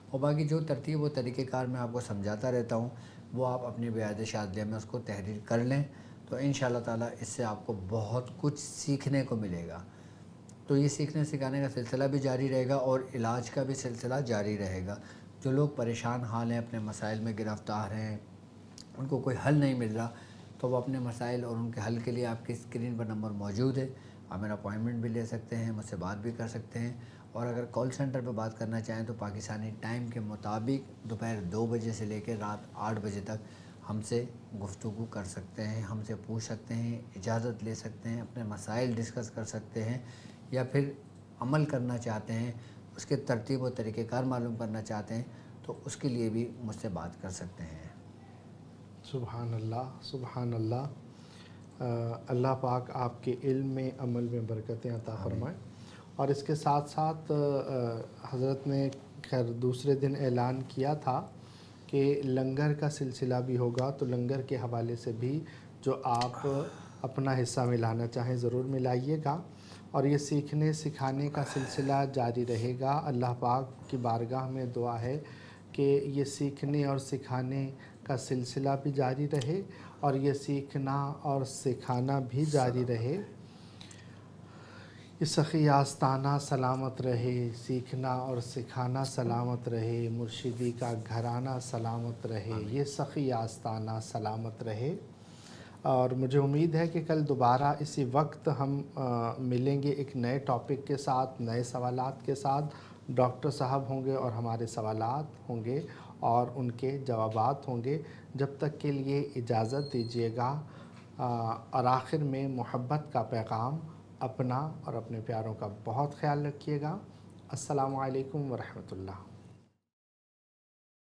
اور باقی جو ترتیب و طریقہ کار میں آپ کو سمجھاتا رہتا ہوں وہ آپ اپنی بیعت شاذلیہ میں اس کو تحریر کر لیں، تو انشاءاللہ تعالیٰ اس سے آپ کو بہت کچھ سیکھنے کو ملے گا۔ تو یہ سیکھنے سکھانے کا سلسلہ بھی جاری رہے گا، اور علاج کا بھی سلسلہ جاری رہے گا۔ جو لوگ پریشان حال ہیں، اپنے مسائل میں گرفتار ہیں، ان کو کوئی حل نہیں مل رہا، تو وہ اپنے مسائل اور ان کے حل کے لیے آپ کی اسکرین پر نمبر موجود ہے، آپ میرا اپوائنٹمنٹ بھی لے سکتے ہیں، مجھ سے بات بھی کر سکتے ہیں، اور اگر کال سینٹر پہ بات کرنا چاہیں تو پاکستانی ٹائم کے مطابق دوپہر 2 بجے سے لے کے رات 8 بجے تک ہم سے گفتگو کر سکتے ہیں، ہم سے پوچھ سکتے ہیں، اجازت لے سکتے ہیں، اپنے مسائل ڈسکس کر سکتے ہیں، یا پھر عمل کرنا چاہتے ہیں، اس کے ترتیب و طریقہ کار معلوم کرنا چاہتے ہیں، تو اس کے لیے بھی مجھ سے بات کر سکتے ہیں۔ سبحان اللہ، سبحان اللہ۔ اللہ پاک آپ کے علم میں، عمل میں برکتیں عطا فرمائے۔ اور اس کے ساتھ ساتھ حضرت نے خیر دوسرے دن اعلان کیا تھا کہ لنگر کا سلسلہ بھی ہوگا، تو لنگر کے حوالے سے بھی جو آپ اپنا حصہ ملانا چاہیں ضرور ملائیے گا، اور یہ سیکھنے سکھانے کا سلسلہ جاری رہے گا۔ اللہ پاک کی بارگاہ میں دعا ہے کہ یہ سیکھنے اور سکھانے کا سلسلہ بھی جاری رہے، اور یہ سیکھنا اور سکھانا بھی جاری رہے۔ یہ سخی آستانہ سلامت رہے، سیکھنا اور سکھانا سلامت رہے، مرشدی کا گھرانہ سلامت رہے، یہ سخی آستانہ سلامت رہے۔ اور مجھے امید ہے کہ کل دوبارہ اسی وقت ہم ملیں گے ایک نئے ٹاپک کے ساتھ، نئے سوالات کے ساتھ۔ ڈاکٹر صاحب ہوں گے اور ہمارے سوالات ہوں گے اور ان کے جوابات ہوں گے۔ جب تک کے لیے اجازت دیجیے گا، اور آخر میں محبت کا پیغام، اپنا اور اپنے پیاروں کا بہت خیال رکھیے گا۔ السلام علیکم ورحمۃ اللہ۔